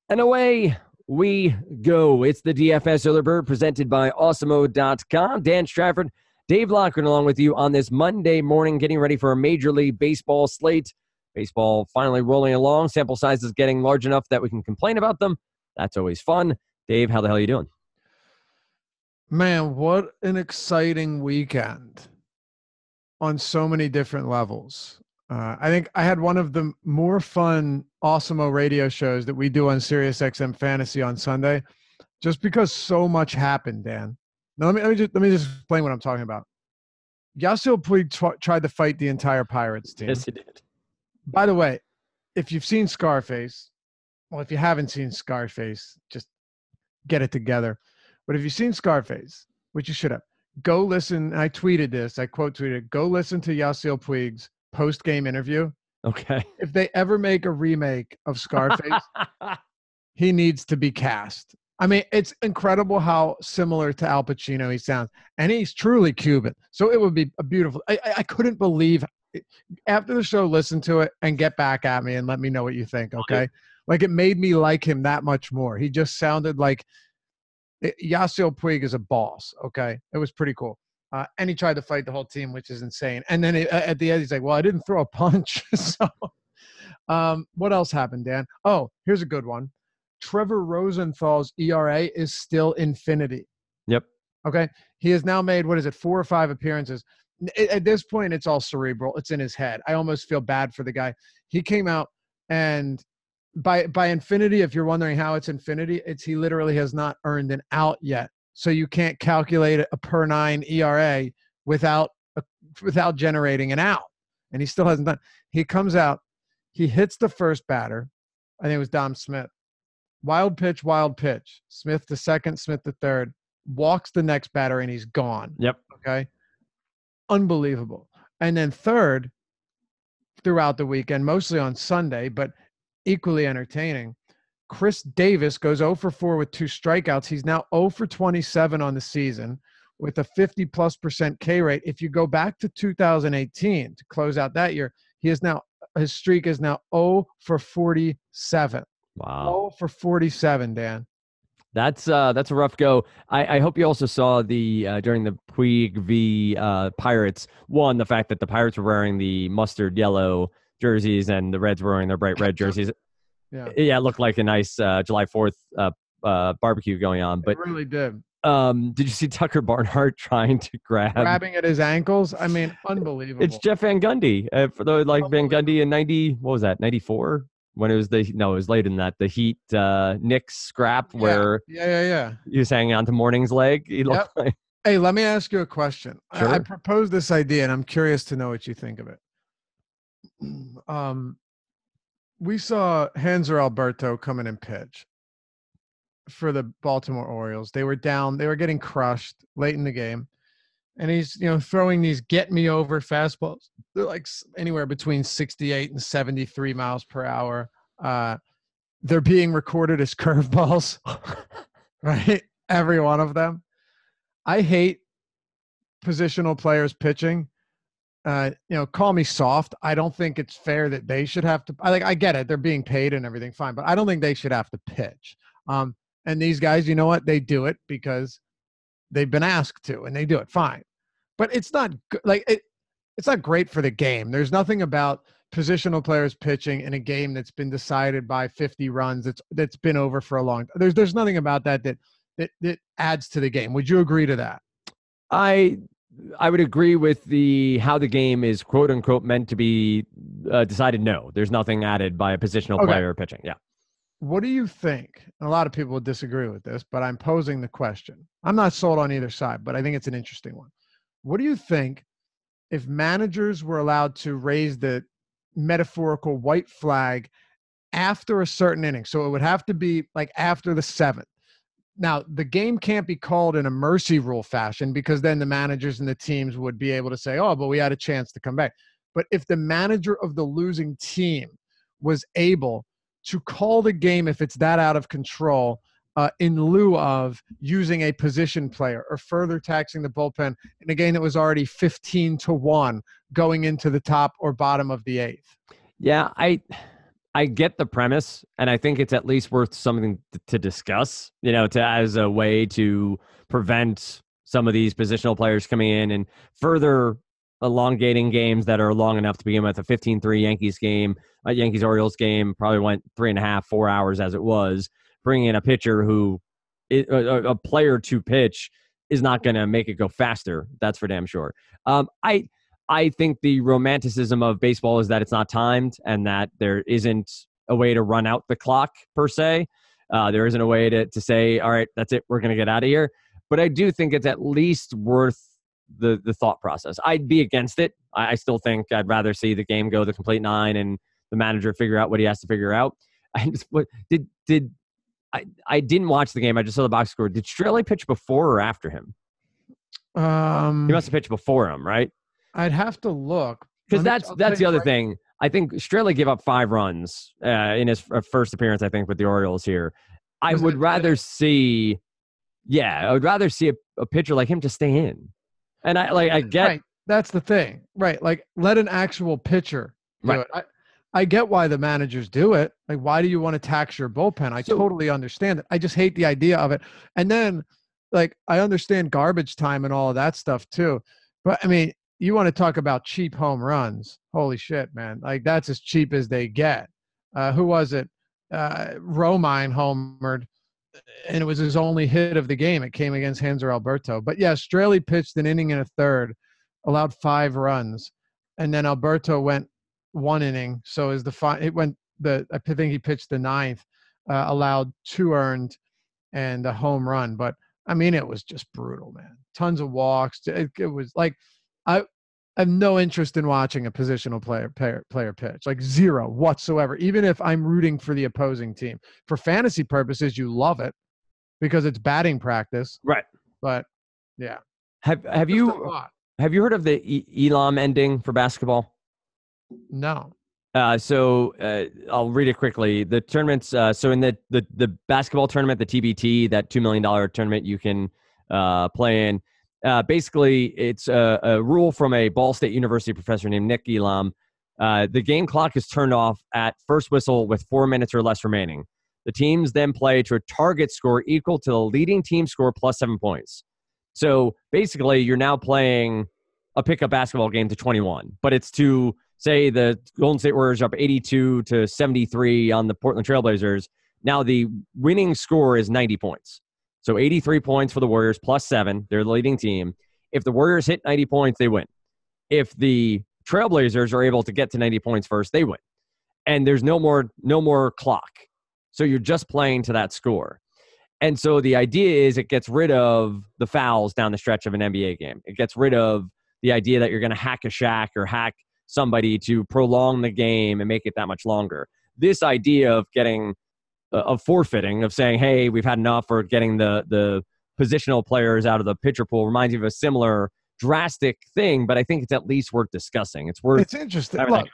And away we go. It's the DFS Early Bird presented by Awesemo.com. Dan Strafford, Dave Lockren along with you on this Monday morning, getting ready for a Major League Baseball slate. Baseball finally rolling along. Sample size is getting large enough that we can complain about them. That's always fun. Dave, how the hell are you doing? Man, what an exciting weekend on so many different levels. I think I had one of the more fun Awesemo radio shows that we do on SiriusXM Fantasy on Sunday, just because so much happened, Dan. Now, let me just explain what I'm talking about. Yasiel Puig tried to fight the entire Pirates team. Yes, he did. By the way, if you've seen Scarface, well, if you haven't seen Scarface, just get it together. But if you've seen Scarface, which you should have, go listen. I tweeted this. I quote tweeted, go listen to Yasiel Puig's post-game interview. Okay. If they ever make a remake of Scarface, he needs to be cast. I mean, it's incredible how similar to Al Pacino he sounds. And he's truly Cuban. So it would be a beautiful – I couldn't believe it. After the show, listen to it and get back at me and let me know what you think, okay? Like, it made me like him that much more. He just sounded like Yasiel Puig is a boss, okay? It was pretty cool. And he tried to fight the whole team, which is insane. And then at the end, he's like, well, I didn't throw a punch. So what else happened, Dan? Oh, here's a good one. Trevor Rosenthal's ERA is still infinity. Yep. Okay. He has now made, 4 or 5 appearances. At this point, it's all cerebral. It's in his head. I almost feel bad for the guy. He came out and by infinity, if you're wondering how it's infinity, he literally has not earned an out yet. So you can't calculate a per 9 ERA without generating an out. And he still hasn't done. He comes out, he hits the first batter. I think it was Dom Smith. Wild pitch. Smith to second, Smith to third. Walks the next batter, and he's gone. Yep. Okay. Unbelievable. And then third, throughout the weekend, mostly on Sunday, but equally entertaining, Chris Davis goes 0 for 4 with 2 strikeouts. He's now 0 for 27 on the season with a 50+% K rate. If you go back to 2018 to close out that year, his streak is now 0 for 47. Wow. 0 for 47, Dan. That's a rough go. I hope you also saw the during the Puig v Pirates, the fact that the Pirates were wearing the mustard yellow jerseys and the Reds were wearing their bright red jerseys. Yeah, it looked like a nice July 4th barbecue going on. But it really did. Did you see Tucker Barnhart trying to grabbing at his ankles? I mean, unbelievable. It's Jeff Van Gundy. For the Van Gundy in 94 when it was it was later than that. The Heat Knicks scrap where he was hanging onto Morning's leg. He looked like. Hey, let me ask you a question. Sure. I proposed this idea, and I'm curious to know what you think of it. We saw Hanser Alberto come in and pitch for the Baltimore Orioles. They were down. They were getting crushed late in the game. And he's, throwing these get-me-over fastballs. They're like anywhere between 68 and 73 miles per hour. They're being recorded as curveballs, right? Every one of them. I hate positional players pitching. Call me soft. I don't think it's fair that they should have to. I get it. They're being paid and everything, fine. But I don't think they should have to pitch. And these guys, you know what? They do it because they've been asked to, and they do it fine. But it's not it's not great for the game. There's nothing about positional players pitching in a game that's been decided by 50 runs. That's been over for a long time. There's nothing about that adds to the game. Would you agree to that? I would agree with how the game is quote unquote meant to be decided. No, there's nothing added by a positional player pitching. Yeah. What do you think? A lot of people would disagree with this, but I'm posing the question. I'm not sold on either side, but I think it's an interesting one. What do you think if managers were allowed to raise the metaphorical white flag after a certain inning? So it would have to be like after the 7th. Now, the game can't be called in a mercy rule fashion because then the managers and the teams would be able to say, oh, but we had a chance to come back. But if the manager of the losing team was able to call the game if it's that out of control in lieu of using a position player or further taxing the bullpen in a game that was already 15-1 going into the top or bottom of the 8th. Yeah, I get the premise, and I think it's at least worth something to discuss, as a way to prevent some of these positional players coming in and further elongating games that are long enough to begin with. A 15-3 Yankees game, a Yankees-Orioles game probably went 3.5, 4 hours as it was. Bringing in a pitcher a player to pitch is not going to make it go faster. That's for damn sure. I think the romanticism of baseball is that it's not timed and that there isn't a way to run out the clock per se. There isn't a way to say, all right, that's it, we're going to get out of here. But I do think it's at least worth the thought process. I'd be against it. I still think I'd rather see the game go the complete 9 and the manager figure out what he has to figure out. I didn't watch the game. I just saw the box score. Did Straley pitch before or after him? He must have pitched before him, right? I'd have to look. Because that's the other thing. I think Straley gave up 5 runs in his first appearance, I think, with the Orioles here. I would rather see a pitcher like him to stay in. And I get... Right. That's the thing. Right. Like, let an actual pitcher do it. I get why the managers do it. Like, why do you want to tax your bullpen? I totally understand it. I just hate the idea of it. And then, like, I understand garbage time and all of that stuff too. But, I mean, you want to talk about cheap home runs. Holy shit, man. Like, that's as cheap as they get. Who was it? Romine homered, and it was his only hit of the game. It came against Hanser Alberto. But, yeah, Straley pitched an inning and a third, allowed 5 runs, and then Alberto went 1 inning. So I think he pitched the 9th, allowed 2 earned and a home run. But, I mean, it was just brutal, man. Tons of walks. It was like, I have no interest in watching a positional player pitch, like zero whatsoever, even if I'm rooting for the opposing team. For fantasy purposes, you love it because it's batting practice. Right. But, yeah. Have you heard of the Elam ending for basketball? No. So I'll read it quickly. The tournaments, so in the basketball tournament, the TBT, that $2 million tournament you can play in, basically it's a rule from a Ball State University professor named Nick Elam. The game clock is turned off at first whistle with 4 minutes or less remaining. The teams then play to a target score equal to the leading team score plus 7 points. So basically you're now playing a pickup basketball game to 21, but it's to say the Golden State Warriors are up 82-73 on the Portland Trailblazers. Now the winning score is 90 points. So 83 points for the Warriors plus 7. They're the leading team. If the Warriors hit 90 points, they win. If the Trailblazers are able to get to 90 points first, they win. And there's no more clock. So you're just playing to that score. And so the idea is it gets rid of the fouls down the stretch of an NBA game. It gets rid of the idea that you're going to hack a Shaq or hack somebody to prolong the game and make it that much longer. This idea of getting of forfeiting, of saying, hey, we've had enough, or getting the positional players out of the pitcher pool reminds me of a similar drastic thing, but I think it's at least worth discussing. It's interesting. Look,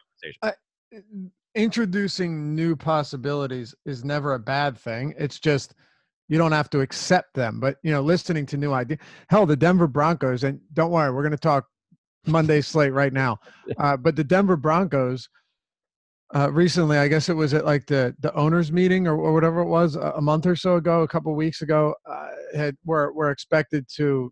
introducing new possibilities is never a bad thing. It's just you don't have to accept them. But, listening to new ideas. Hell, the Denver Broncos, and don't worry, we're going to talk Monday slate right now. But the Denver Broncos recently, I guess it was at like the owners meeting or whatever it was a month or so ago, a couple of weeks ago, were expected to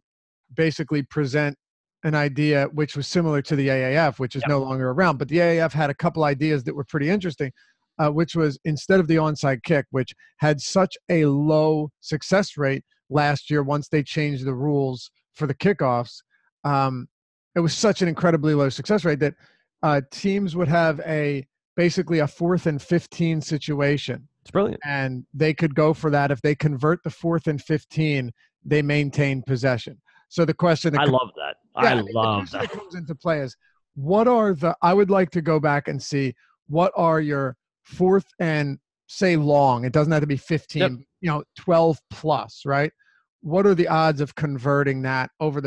basically present an idea which was similar to the AAF, which is no longer around. But the AAF had a couple ideas that were pretty interesting, which was instead of the onside kick, which had such a low success rate last year once they changed the rules for the kickoffs, it was such an incredibly low success rate that teams would have basically a 4th and 15 situation. It's brilliant. And they could go for that. If they convert the 4th and 15, they maintain possession. So the question that I love that. That comes into play is I would like to go back and see what are your 4th and say long. It doesn't have to be 15, 12 plus, right? What are the odds of converting that over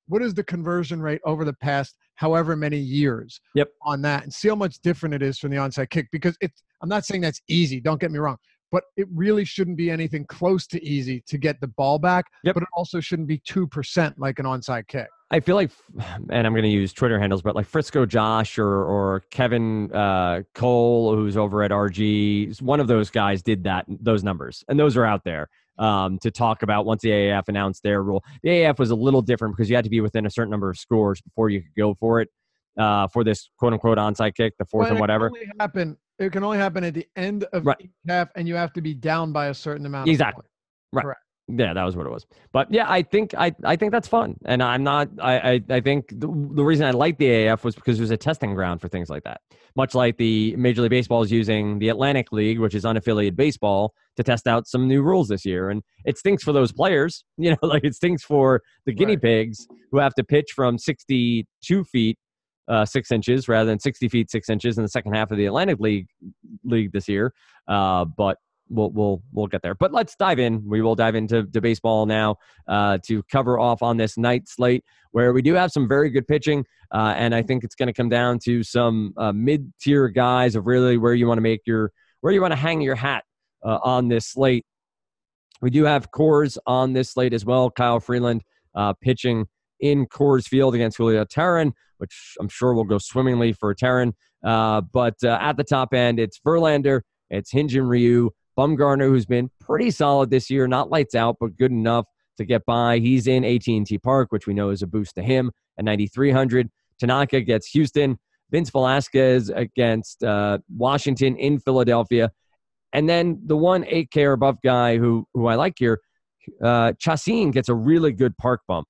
what is the conversion rate over the past however many years on that, and see how much different it is from the onside kick? Because I'm not saying that's easy, don't get me wrong, but it really shouldn't be anything close to easy to get the ball back, but it also shouldn't be 2% like an onside kick. I feel like, and I'm going to use Twitter handles, but like Frisco Josh or Kevin Cole, who's over at RG, one of those guys did those numbers, and those are out there to talk about once the AAF announced their rule. The AAF was a little different because you had to be within a certain number of scores before you could go for it for this quote unquote onside kick, the fourth and whatever. It can only happen at the end of each half, and you have to be down by a certain amount. Exactly. Right. Correct. Yeah, that was what it was. But yeah, I think that's fun. And I'm not, I think the reason I like the AAF was because it was a testing ground for things like that. Much like the Major League Baseball is using the Atlantic League, which is unaffiliated baseball, to test out some new rules this year. And it stinks for those players, like it stinks for the guinea pigs who have to pitch from 62 feet, 6 inches rather than 60 feet, 6 inches in the second half of the Atlantic League this year. But we'll get there. But let's dive in. We will dive into baseball now to cover off on this night slate where we do have some very good pitching. And I think it's going to come down to some mid-tier guys of really where you want to hang your hat on this slate. We do have Coors on this slate as well. Kyle Freeland pitching in Coors Field against Julio Teheran, which I'm sure will go swimmingly for Teheran. But at the top end, it's Verlander, it's Hyun-Jin Ryu, Bumgarner, who's been pretty solid this year, not lights out, but good enough to get by. He's in AT&T Park, which we know is a boost to him at 9,300. Tanaka gets Houston. Vince Velasquez against Washington in Philadelphia. And then the 8K or above guy who I like here, Chacin gets a really good park bump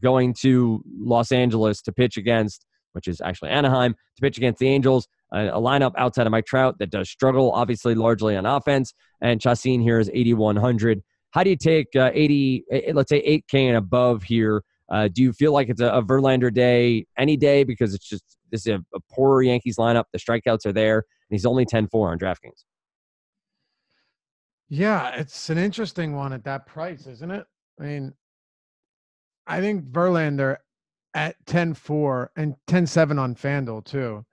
going to Los Angeles to pitch against, which is actually Anaheim, to pitch against the Angels. A lineup outside of Mike Trout that does struggle, obviously, largely on offense. And Chacin here is 8,100. How do you take 80, let's say 8K and above here? Do you feel like it's a Verlander day any day because this is a poor Yankees lineup? The strikeouts are there, and he's only 10-4 on DraftKings. Yeah, it's an interesting one at that price, isn't it? I mean, I think Verlander at 10-4 and 10-7 on FanDuel too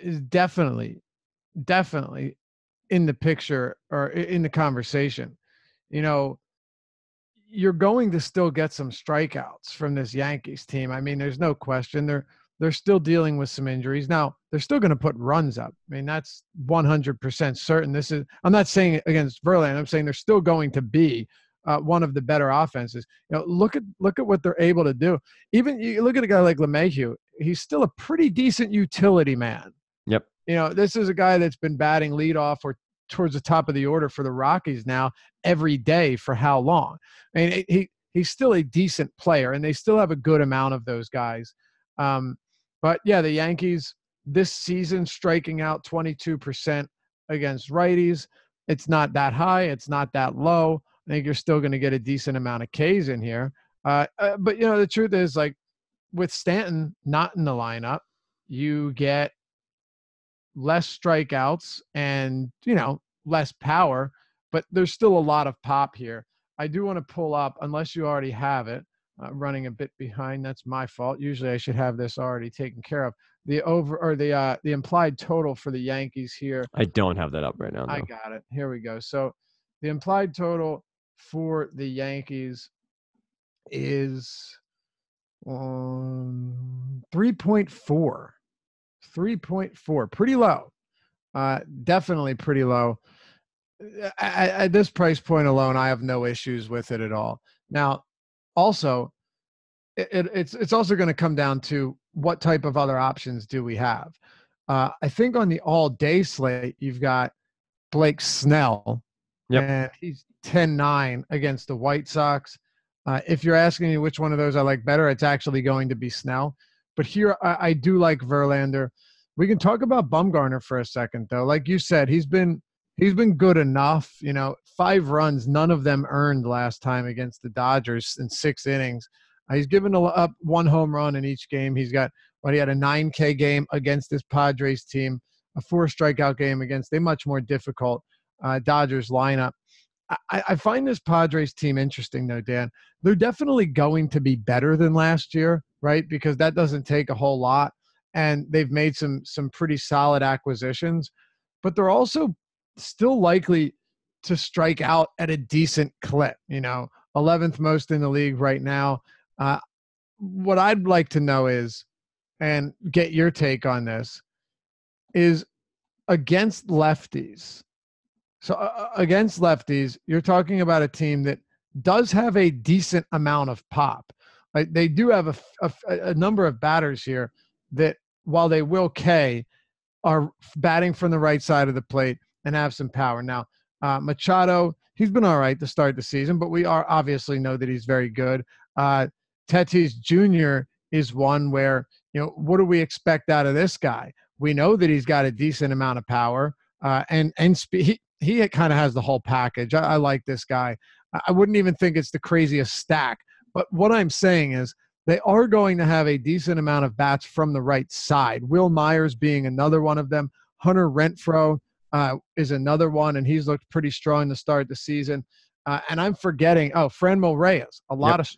is definitely in the picture or in the conversation. You're going to still get some strikeouts from this Yankees team. I mean, there's no question. They're still dealing with some injuries. Now, they're still going to put runs up. I mean, that's 100% certain. I'm not saying against Verlander. I'm saying they're still going to be one of the better offenses. Look at what they're able to do. Even you look at a guy like LeMahieu, he's still a pretty decent utility man. Yep. This is a guy that's been batting leadoff or towards the top of the order for the Rockies now every day for how long? I mean, he's still a decent player, and they still have a good amount of those guys. But yeah, the Yankees this season striking out 22% against righties. It's not that high. It's not that low. I think you're still going to get a decent amount of Ks in here. But the truth is, like, with Stanton not in the lineup, you get less strikeouts and, less power, but there's still a lot of pop here. I do want to pull up, unless you already have it, running a bit behind. That's my fault. Usually I should have this already taken care of. The implied total for the Yankees here. I don't have that up right now, though. I got it. Here we go. So the implied total for the Yankees is 3.4. 3.4. Pretty low. Definitely pretty low. At this price point alone, I have no issues with it at all. Now, also, it's also going to come down to what type of other options do we have. I think on the all-day slate, you've got Blake Snell. Yep. And he's 10-9 against the White Sox. If you're asking me which one of those I like better, it's actually going to be Snell. But here, I do like Verlander. We can talk about Bumgarner for a second, though. Like you said, he's been good enough. 5 runs, none of them earned last time against the Dodgers in 6 innings. He's given up 1 home run in each game. He had a 9K game against this Padres team, a 4 strikeout game against a much more difficult Dodgers lineup. I find this Padres team interesting, though, Dan. They're definitely going to be better than last year, right? Because that doesn't take a whole lot. And they've made some pretty solid acquisitions. But they're also still likely to strike out at a decent clip, 11th most in the league right now. what I'd like to know is, and get your take on this, is against lefties. So against lefties, you're talking about a team that does have a decent amount of pop. Like they do have a number of batters here that, while they will K, are batting from the right side of the plate and have some power. Now, Machado, he's been all right to start the season, but we are obviously know that he's very good. Tatis Jr. is one where, what do we expect out of this guy? We know that he's got a decent amount of power and speed. He kind of has the whole package. I like this guy. I wouldn't even think it's the craziest stack. But what I'm saying is they are going to have a decent amount of bats from the right side. Will Myers being another one of them. Hunter Renfroe is another one, and he's looked pretty strong to start the season. And I'm forgetting, Franmil Reyes. A lot of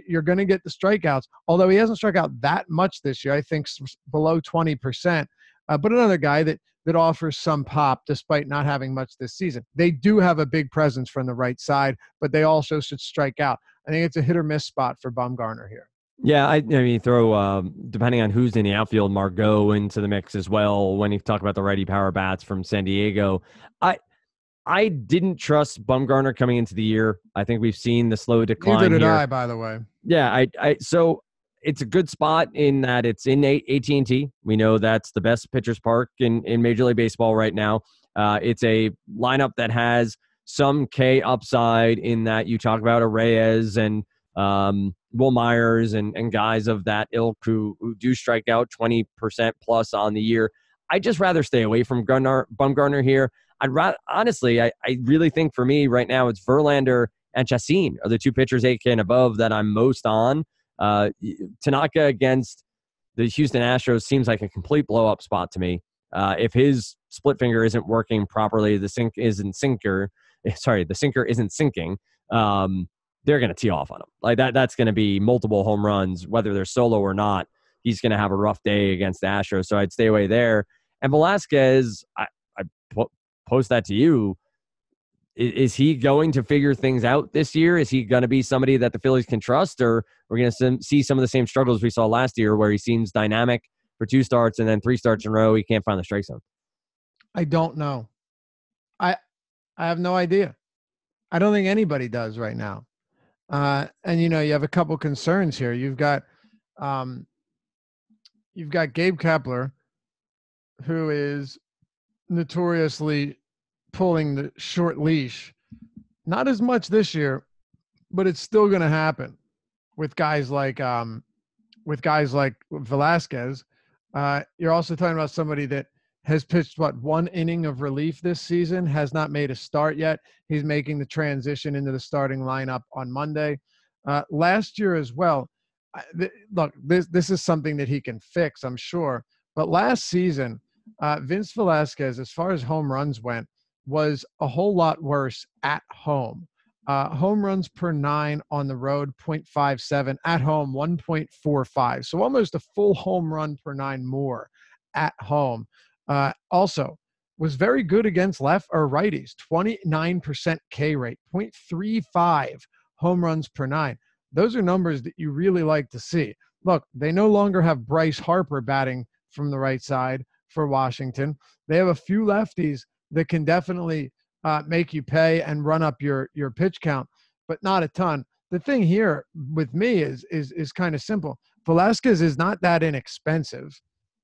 you're going to get the strikeouts, although he hasn't struck out that much this year. I think below 20%. But another guy that offers some pop despite not having much this season. They do have a big presence from the right side, but they also should strike out. I think it's a hit or miss spot for Bumgarner here. Yeah, I mean, throw, depending on who's in the outfield, Margot into the mix as well when you talk about the righty power bats from San Diego. I didn't trust Bumgarner coming into the year. I think we've seen the slow decline Neither did here. I, by the way. Yeah, so it's a good spot in that it's in AT&T. We know that's the best pitcher's park in Major League Baseball right now. It's a lineup that has some K upside in that you talk about Reyes and Will Myers and guys of that ilk who do strike out 20% plus on the year. I'd just rather stay away from Bumgarner here. Honestly, I really think for me right now it's Verlander and Chacin are the two pitchers 8K and above that I'm most on. Tanaka against the Houston Astros seems like a complete blow-up spot to me. If his split finger isn't working properly, the sinker isn't sinking. They're going to tee off on him. Like that's going to be multiple home runs, whether they're solo or not. He's going to have a rough day against the Astros, so I'd stay away there. And Velasquez, I post that to you. Is he going to figure things out this year? Is he going to be somebody that the Phillies can trust, or we're going to see some of the same struggles we saw last year where he seems dynamic for 2 starts and then 3 starts in a row, he can't find the strike zone? I don't know. I have no idea. I don't think anybody does right now. And you have a couple concerns here. You've got Gabe Kepler, who is notoriously pulling the short leash. Not as much this year, but it's still going to happen with guys like Velasquez. You're also talking about somebody that has pitched 1 inning of relief this season, has not made a start yet. He's making the transition into the starting lineup on Monday. Last year as well. Look, this is something that he can fix, I'm sure. But last season, Vince Velasquez, as far as home runs went, was a whole lot worse at home. Home runs per 9 on the road, 0.57. At home, 1.45. So almost a full home run per 9 more at home. Also, was very good against left or righties, 29% K rate, 0.35 home runs per 9. Those are numbers that you really like to see. Look, they no longer have Bryce Harper batting from the right side for Washington. They have a few lefties that can definitely make you pay and run up your pitch count, but not a ton. The thing here with me is kind of simple. Velasquez is not that inexpensive.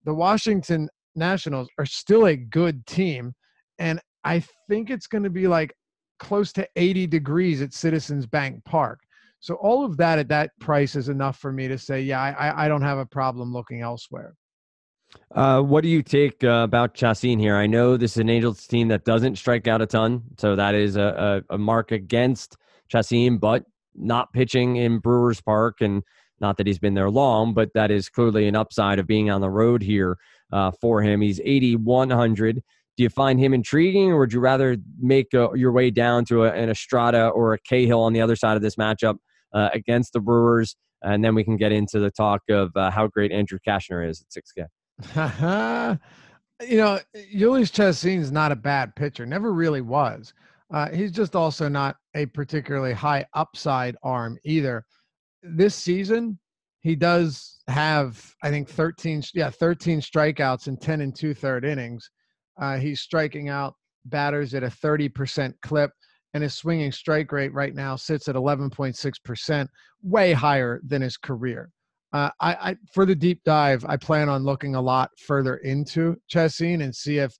The Washington Nationals are still a good team, and I think it's going to be like close to 80 degrees at Citizens Bank Park. So all of that at that price is enough for me to say, yeah, I don't have a problem looking elsewhere. What do you take about Chacin here? I know this is an Angels team that doesn't strike out a ton, so that is a mark against Chacin, but not pitching in Brewers Park, and not that he's been there long, but that is clearly an upside of being on the road here for him. He's 8,100. Do you find him intriguing, or would you rather make your way down to an Estrada or a Cahill on the other side of this matchup against the Brewers? And then we can get into the talk of how great Andrew Cashner is at 6K. Jhoulys Chacin's not a bad pitcher. Never really was. He's just also not a particularly high upside arm either. This season, he does have, I think, 13 strikeouts in 10 and 2/3 innings. He's striking out batters at a 30% clip, and his swinging strike rate right now sits at 11.6%, way higher than his career. For the deep dive, I plan on looking a lot further into Chessin and see if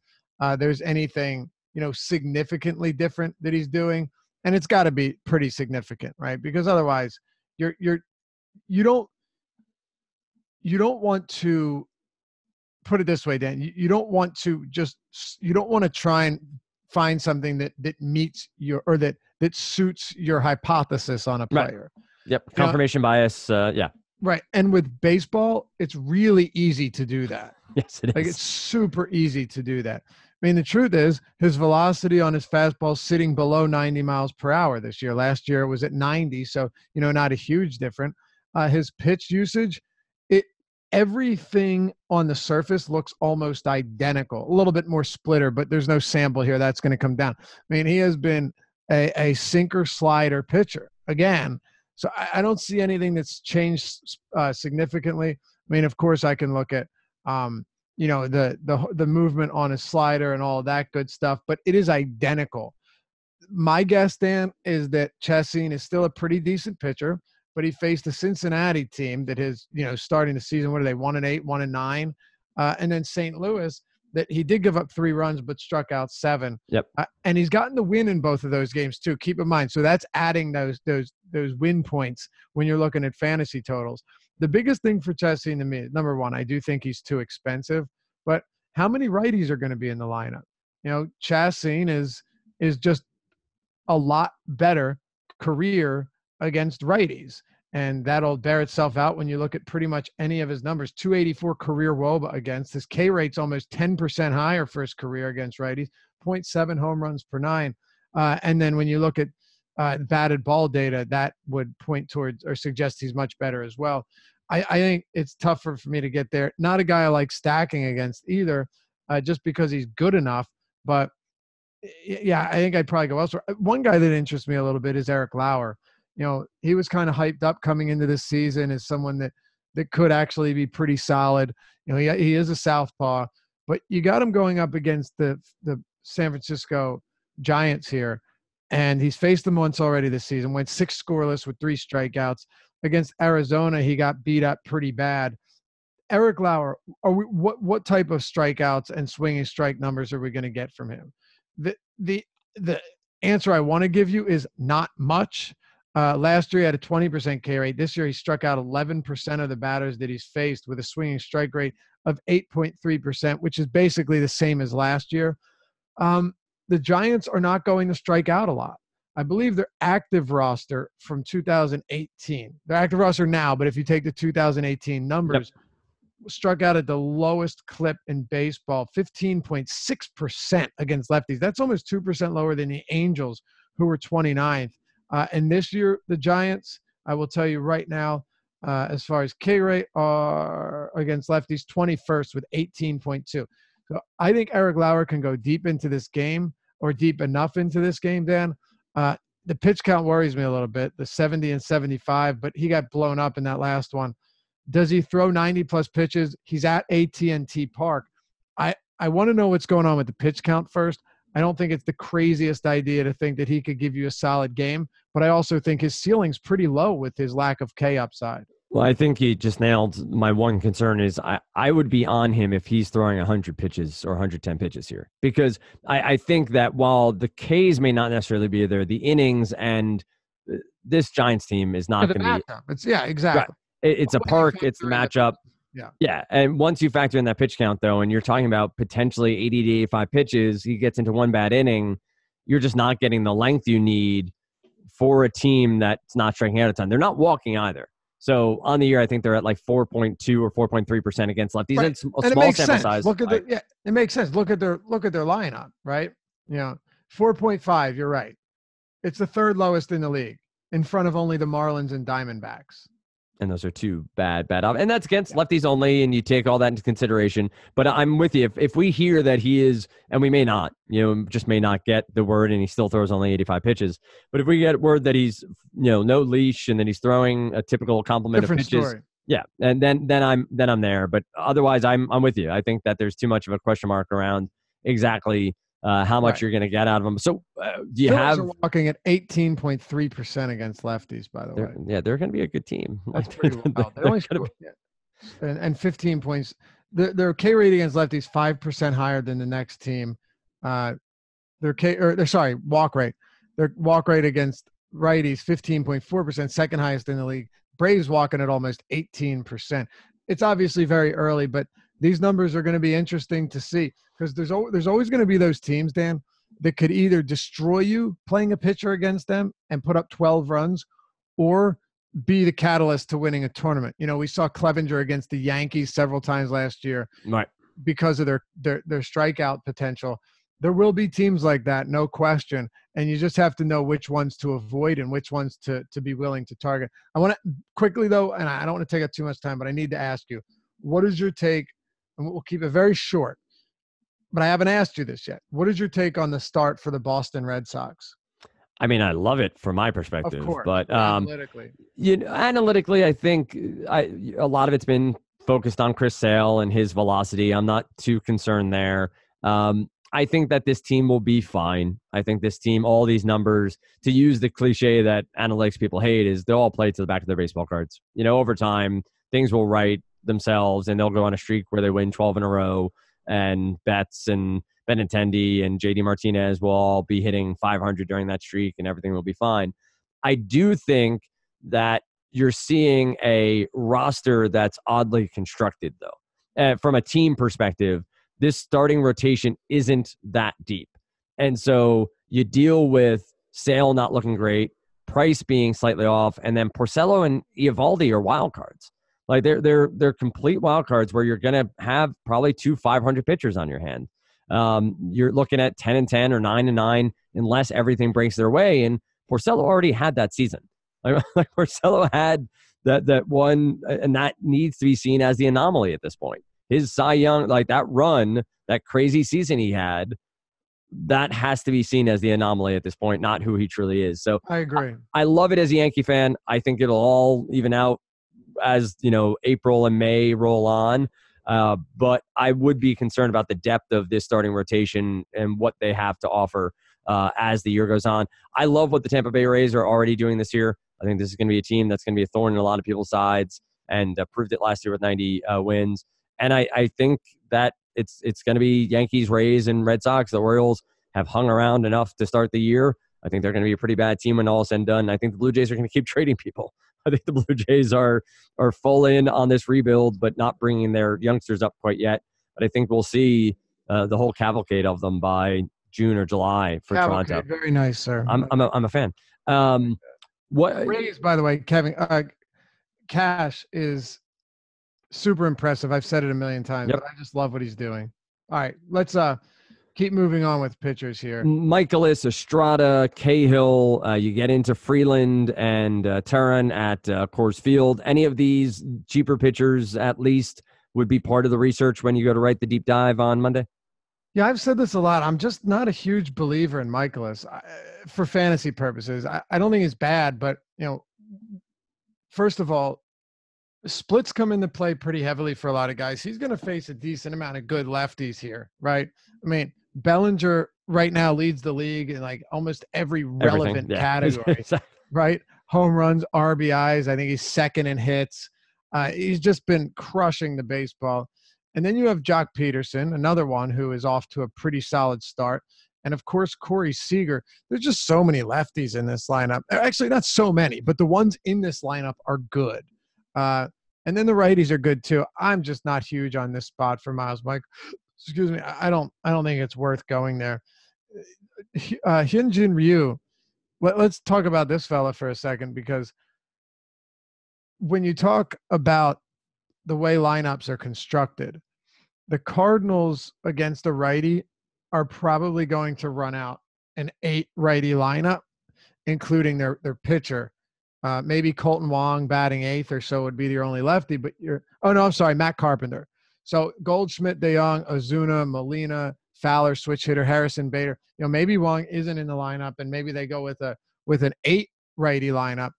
there's anything, significantly different that he's doing. And it's got to be pretty significant, right? Because otherwise you don't want to, put it this way, Dan, you don't want to try and find something that meets your, or that suits your hypothesis on a player. Right. Yep. Confirmation bias. Yeah. Right. And with baseball, it's really easy to do that. Yes, it is. Like, it's super easy to do that. I mean, the truth is his velocity on his fastball is sitting below 90 miles per hour this year. Last year it was at 90. So, not a huge difference. His pitch usage, everything on the surface looks almost identical. A little bit more splitter, but there's no sample here. That's going to come down. I mean, he has been a sinker slider pitcher again. So I don't see anything that's changed significantly. I mean, of course, I can look at the movement on his slider and all that good stuff, but it is identical. My guess, Dan, is that Chessin is still a pretty decent pitcher, but he faced a Cincinnati team that is, starting the season, what are they, 1-8, 1-9, and then St. Louis, that he did give up 3 runs but struck out 7. Yep. And he's gotten the win in both of those games too. Keep in mind, so that's adding those win points when you're looking at fantasy totals. The biggest thing for Chessin to me, number one, I do think he's too expensive. But how many righties are going to be in the lineup? Chessin is just a lot better career against righties. And that'll bear itself out when you look at pretty much any of his numbers. 284 career WOBA against. His K rate's almost 10% higher for his career against righties. 0.7 home runs per 9. And then when you look at batted ball data, that would point towards or suggest he's much better as well. I think it's tougher for me to get there. Not a guy I like stacking against either, just because he's good enough. But yeah, I think I'd probably go elsewhere. One guy that interests me a little bit is Eric Lauer. He was kind of hyped up coming into this season as someone that could actually be pretty solid. He is a southpaw, but you got him going up against the San Francisco Giants here, and he's faced them once already this season. Went 6 scoreless with 3 strikeouts. Against Arizona, he got beat up pretty bad. Eric Lauer, what type of strikeouts and swinging strike numbers are we going to get from him? The answer I want to give you is not much. Last year he had a 20% K rate. This year he struck out 11% of the batters that he's faced with a swinging strike rate of 8.3%, which is basically the same as last year. The Giants are not going to strike out a lot. I believe their active roster from 2018, their active roster now, but if you take the 2018 numbers, struck out at the lowest clip in baseball, 15.6% against lefties. That's almost 2% lower than the Angels, who were 29th. And this year, the Giants, I will tell you right now, as far as K rate are against lefties, 21st with 18.2. So I think Eric Lauer can go deep into this game, or deep enough into this game, Dan. The pitch count worries me a little bit, the 70 and 75, but he got blown up in that last one. Does he throw 90-plus pitches? He's at AT&T Park. I want to know what's going on with the pitch count first. I don't think it's the craziest idea to think that he could give you a solid game, but I also think his ceiling's pretty low with his lack of K upside. Well, I think he just nailed my one concern is I would be on him if he's throwing 100 pitches or 110 pitches here, because I think that while the Ks may not necessarily be there, the innings and this Giants team is not going to be. Yeah, exactly. Right. It's a park. It's the matchup. Yeah. And once you factor in that pitch count, though, and you're talking about potentially 80 to 85 pitches, he gets into one bad inning, you're just not getting the length you need for a team that's not striking out a ton. They're not walking either. So on the year, I think they're at like 4.2 or 4.3% against lefties. Right. It's a small sample size. Look at it makes sense. Look at their lineup, right? 4.5. You're right. It's the 3rd lowest in the league, in front of only the Marlins and Diamondbacks. And those are 2 bad. And that's against lefties only, and you take all that into consideration. But I'm with you. If we hear that he is, and we may not, just may not get the word, and he still throws only 85 pitches. But if we get word that he's, no leash, and that he's throwing a typical complement of pitches, Yeah, and then I'm there. But otherwise, I'm with you. I think that there's too much of a question mark around exactly how much Right. you're going to get out of them. So do you Phillies have? are walking at 18.3% against lefties, by the They're, way. yeah, they're going to be a good team. That's Like pretty wild. They they're only going to score, yeah, and 15 points. Their K rate against lefties 5% higher than the next team. Uh, their walk rate. Their walk rate against righties 15.4%, second highest in the league. Braves walking at almost 18%. It's obviously very early, but these numbers are going to be interesting to see because there's always going to be those teams, Dan, that could either destroy you playing a pitcher against them and put up 12 runs, or be the catalyst to winning a tournament. You know, we saw Clevenger against the Yankees several times last year be right. because of their strikeout potential. There will be teams like that, no question, and you just have to know which ones to avoid and which ones to be willing to target. I want to quickly, though, and I don't want to take up too much time, but I need to ask you, what is your take, and we'll keep it very short, but I haven't asked you this yet. What is your take on the start for the Boston Red Sox? I mean, I love it from my Of perspective, course, but analytically. analytically, I think a lot of it's been focused on Chris Sale and his velocity. I'm not too concerned there. I think that this team will be fine. I think this team, all these numbers, to use the cliche that analytics people hate, is they'll all play to the back of their baseball cards. You know, over time, things will right themselves and they'll go on a streak where they win 12 in a row, and Betts and Benintendi and JD Martinez will all be hitting 500 during that streak and everything will be fine. I do think that you're seeing a roster that's oddly constructed, though. From a team perspective, this starting rotation isn't that deep. And so you deal with Sale not looking great, Price being slightly off, and then Porcello and Eovaldi are wild cards. Like they're complete wild cards where you're going to have probably 2 500 pitchers on your hand. You're looking at 10-10 or 9-9 unless everything breaks their way. And Porcello already had that season. Like Porcello had that one, and that needs to be seen as the anomaly at this point. His Cy Young, like that run, that crazy season he had, that has to be seen as the anomaly at this point, not who he truly is. So I agree. I love it as a Yankee fan. I think it'll all even out as, April and May roll on. But I would be concerned about the depth of this starting rotation and what they have to offer as the year goes on. I love what the Tampa Bay Rays are already doing this year. I think this is going to be a team that's going to be a thorn in a lot of people's sides, and proved it last year with 90 wins. And I think that it's going to be Yankees, Rays, and Red Sox. The Orioles have hung around enough to start the year. I think they're going to be a pretty bad team when all is said and done. I think the Blue Jays are going to keep trading people. I think the Blue Jays are full in on this rebuild, but not bringing their youngsters up quite yet. But I think we'll see the whole cavalcade of them by June or July for Toronto. Very nice, sir. I'm a fan. What Rays, by the way, Kevin, Cash is super impressive. I've said it a million times, Yep. but I just love what he's doing. All right, let's keep moving on with pitchers here. Michaelis, Estrada, Cahill, you get into Freeland and Turan at Coors Field. Any of these cheaper pitchers at least would be part of the research when you go to write the deep dive on Monday? Yeah, I've said this a lot. I'm just not a huge believer in Michaelis for fantasy purposes. I don't think he's bad, but, first of all, splits come into play pretty heavily for a lot of guys. He's going to face a decent amount of good lefties here, right? I mean, Bellinger right now leads the league in like almost every relevant category, right? Home runs, RBIs. I think he's second in hits. He's just been crushing the baseball. And then you have Jock Peterson, another one who is off to a pretty solid start. And, of course, Corey Seager. There's just so many lefties in this lineup. Actually, not so many, but the ones in this lineup are good. And then the righties are good, too. I'm just not huge on this spot for Miles Mike. Excuse me. I don't think it's worth going there. Hyunjin Ryu. Let's talk about this fella for a second, because when you talk about the way lineups are constructed, the Cardinals against a righty are probably going to run out an 8 righty lineup, including their pitcher. Maybe Colton Wong batting 8th or so would be the only lefty, but Matt Carpenter. So Goldschmidt, DeYoung, Ozuna, Molina, Fowler, switch hitter, Harrison, Bader. Maybe Wong isn't in the lineup, and maybe they go with an 8 righty lineup.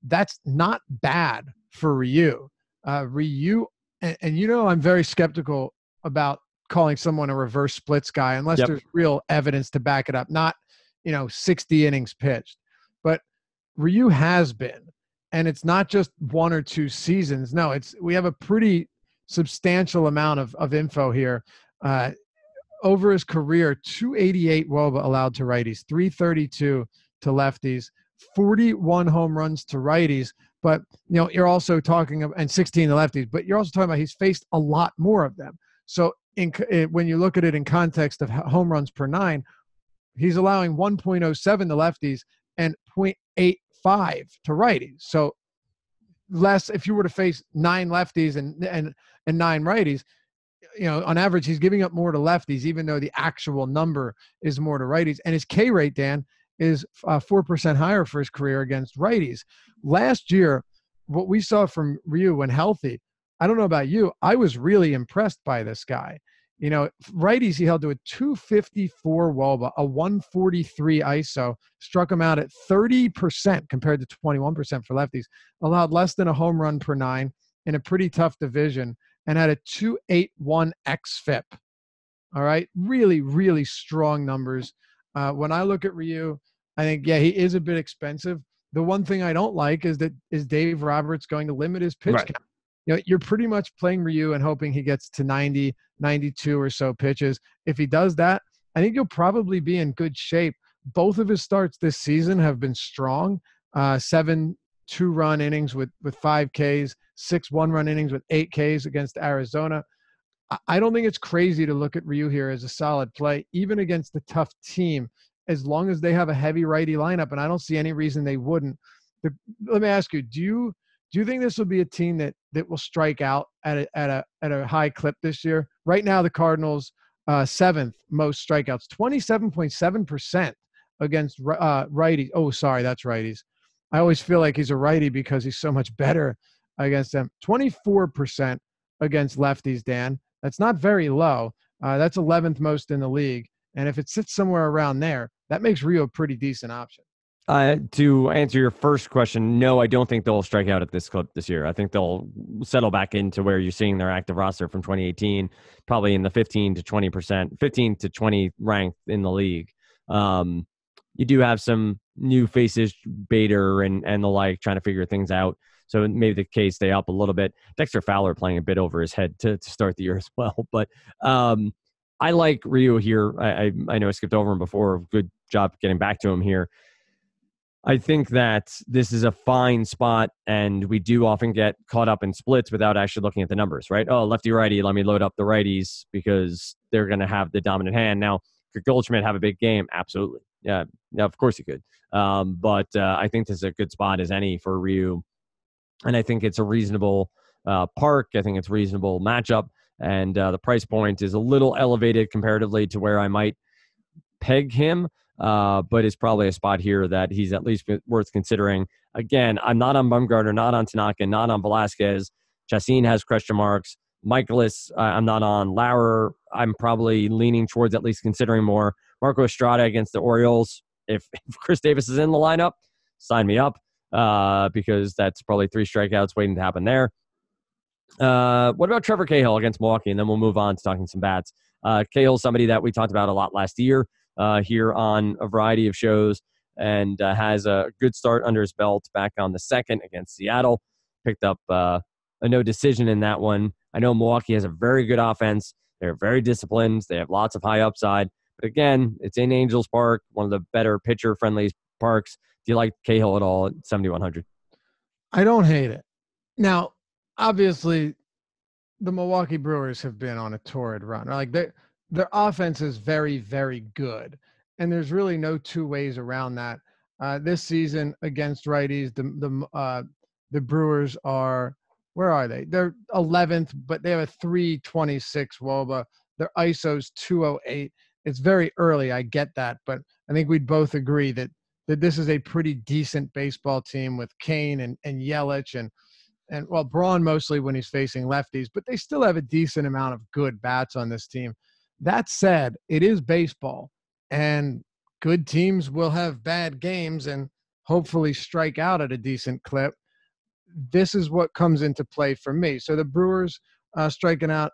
That's not bad for Ryu. Ryu, and I'm very skeptical about calling someone a reverse splits guy unless there's real evidence to back it up. Not 60 innings pitched, but Ryu has been, and it's not just 1 or 2 seasons. No, we have a pretty substantial amount of info here. Over his career, 288 WOBA allowed to righties, 332 to lefties, 41 home runs to righties. But you're also talking about, and 16 to lefties. But you're also talking about he's faced a lot more of them. So when you look at it in context of home runs per 9, he's allowing 1.07 to lefties and 0.85 to righties. So less if you were to face 9 lefties and 9 righties. On average, he's giving up more to lefties, even though the actual number is more to righties. And his K rate, Dan, is 4% higher for his career against righties. Last year, what we saw from Ryu when healthy, I don't know about you, I was really impressed by this guy. Righties, he held to a 254 WOBA, a 143 ISO, struck him out at 30% compared to 21% for lefties, allowed less than a home run per 9 in a pretty tough division, and had a 281 xFIP. All right. Really, really strong numbers. When I look at Ryu, I think, he is a bit expensive. The one thing I don't like is Dave Roberts going to limit his pitch count. You're pretty much playing Ryu and hoping he gets to 90, 92 or so pitches. If he does that, I think you'll probably be in good shape. Both of his starts this season have been strong. 7 2-run innings with 5 Ks, 6 1-run innings with 8 Ks against Arizona. I don't think it's crazy to look at Ryu here as a solid play, even against a tough team, as long as they have a heavy righty lineup, and I don't see any reason they wouldn't. Let me ask you, do you think this will be a team that will strike out at a high clip this year? Right now, the Cardinals 7th most strikeouts, 27.7% against righties. Oh, sorry, that's righties. I always feel like he's a righty because he's so much better against them. 24% against lefties, Dan. That's not very low. That's 11th most in the league. And if it sits somewhere around there, that makes Ryu a pretty decent option. To answer your first question, no, I don't think they'll strike out at this clip this year. I think they'll settle back into where you're seeing their active roster from 2018, probably in the 15 to 20 ranked in the league. You do have some new faces, Bader and the like, trying to figure things out. So maybe the K's stay up a little bit. Dexter Fowler playing a bit over his head to start the year as well. But I like Ryu here. I know I skipped over him before. Good job getting back to him here. I think that this is a fine spot, and we do often get caught up in splits without actually looking at the numbers, right? Oh, lefty-righty, let me load up the righties because they're going to have the dominant hand. Now, could Goldschmidt have a big game? Absolutely. Yeah, of course he could. But I think this is a good spot as any for Ryu. And I think it's a reasonable park. I think it's a reasonable matchup. And the price point is a little elevated comparatively to where I might peg him. But it's probably a spot here that he's at least worth considering. Again, I'm not on Bumgarner, not on Tanaka, not on Velasquez. Chacin has question marks. Michaelis, I'm not on. Lauer, I'm probably leaning towards at least considering more. Marco Estrada against the Orioles. If Chris Davis is in the lineup, sign me up because that's probably 3 strikeouts waiting to happen there. What about Trevor Cahill against Milwaukee? And then we'll move on to talking some bats. Cahill's somebody that we talked about a lot last year here on a variety of shows and has a good start under his belt back on the 2nd against Seattle. Picked up a no decision in that one. I know Milwaukee has a very good offense. They're very disciplined. They have lots of high upside. But again, it's in Angels Park, one of the better pitcher-friendly parks. Do you like Cahill at all at 7,100? I don't hate it. Now, obviously, the Milwaukee Brewers have been on a torrid run. Like their offense is very, very good, and there's really no two ways around that. This season against righties, the Brewers are, where are they? They're 11th, but they have a 326 WOBA. Their ISO's 208. It's very early, I get that, but I think we'd both agree that this is a pretty decent baseball team with Kane and Yelich and well, Braun mostly when he's facing lefties, but they still have a decent amount of good bats on this team. That said, it is baseball, and good teams will have bad games and hopefully strike out at a decent clip. this is what comes into play for me. So the Brewers striking out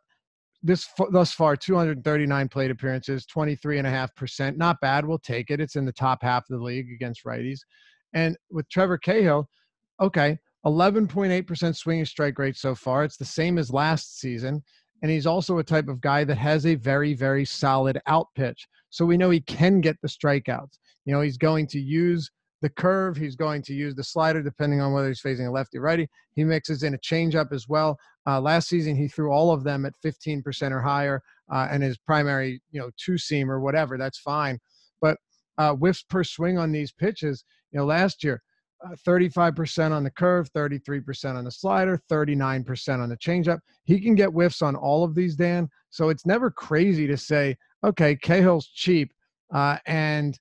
thus far, 239 plate appearances, 23.5%. Not bad. We'll take it. It's in the top half of the league against righties. And with Trevor Cahill, okay, 11.8% swinging strike rate so far. It's the same as last season. And he's also a type of guy that has a very, very solid out pitch. So we know he can get the strikeouts. He's going to use the curve. He's going to use the slider, depending on whether he's facing a lefty or righty. He mixes in a changeup as well. Last season, he threw all of them at 15% or higher, and his primary, two-seam or whatever, that's fine. But whiffs per swing on these pitches, last year, 35% on the curve, 33% on the slider, 39% on the changeup. He can get whiffs on all of these, Dan. So it's never crazy to say, okay, Cahill's cheap, and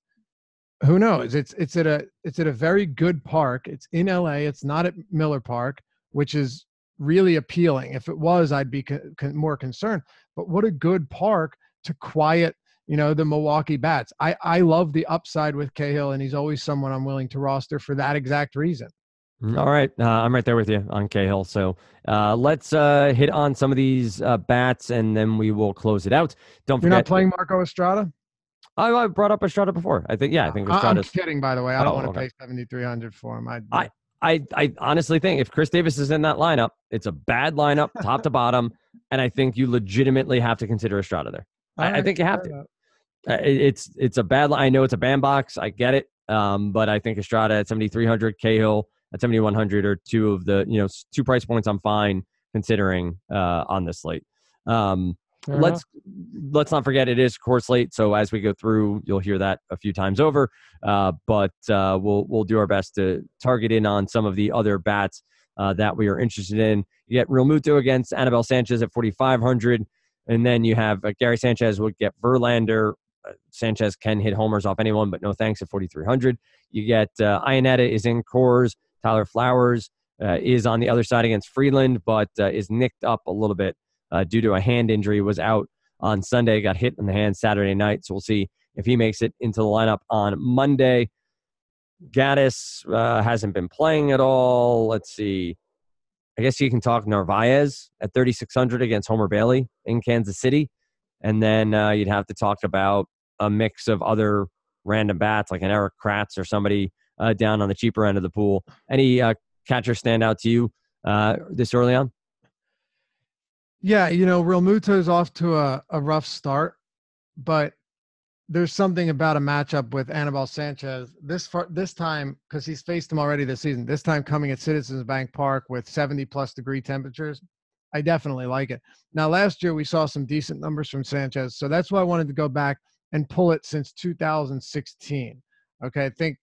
who knows? It's at a very good park. It's in LA. It's not at Miller Park, which is really appealing. If it was, I'd be more concerned. But what a good park to quiet, the Milwaukee bats. I love the upside with Cahill, and he's always someone I'm willing to roster for that exact reason. All right. I'm right there with you on Cahill. So let's hit on some of these bats, and then we will close it out. Don't forget. You're not playing Marco Estrada? I brought up Estrada before. I think Estrada. I'm kidding, by the way. I don't want to pay $7,300 for him. I honestly think if Chris Davis is in that lineup, it's a bad lineup, top to bottom, and I think you legitimately have to consider Estrada there. I think you have to. It's a bad. I know it's a bandbox. I get it. But I think Estrada at 7,300, Cahill at 7,100 are two of the 2 price points I'm fine considering on this slate. Let's not forget it is core slate. So as we go through, you'll hear that a few times over. But we'll do our best to target in on some of the other bats that we are interested in. You get Real Muto against Anibal Sanchez at 4,500. And then you have Gary Sanchez would get Verlander. Sanchez can hit homers off anyone, but no thanks at 4,300. You get Iannetta is in cores. Tyler Flowers is on the other side against Freeland, but is nicked up a little bit due to a hand injury. Was out on Sunday, got hit in the hand Saturday night. So we'll see if he makes it into the lineup on Monday. Gaddis hasn't been playing at all. Let's see. I guess you can talk Narvaez at 3,600 against Homer Bailey in Kansas City. And then you'd have to talk about a mix of other random bats like an Eric Kratz or somebody down on the cheaper end of the pool. Any catcher stand out to you this early on? Yeah, Real Muto's off to a rough start, but there's something about a matchup with Anibal Sanchez this time, because he's faced him already this season. This time coming at Citizens Bank Park with 70+ degree temperatures. I definitely like it. Now, last year we saw some decent numbers from Sanchez, so that's why I wanted to go back and pull it since 2016. Okay, I think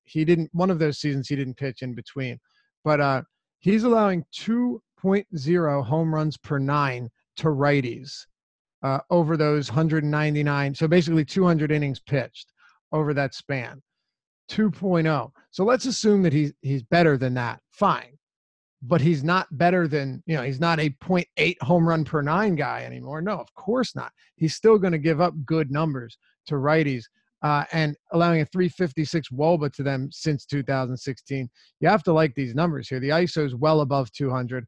one of those seasons he didn't pitch in between, but he's allowing 2.0 home runs per 9 to righties over those 199. So basically 200 innings pitched over that span, 2.0. So let's assume that he's better than that. Fine. But he's not better than, he's not a 0.8 home run per 9 guy anymore. No, of course not. He's still going to give up good numbers to righties and allowing a 356 WOBA to them since 2016. You have to like these numbers here. The ISO is well above 200.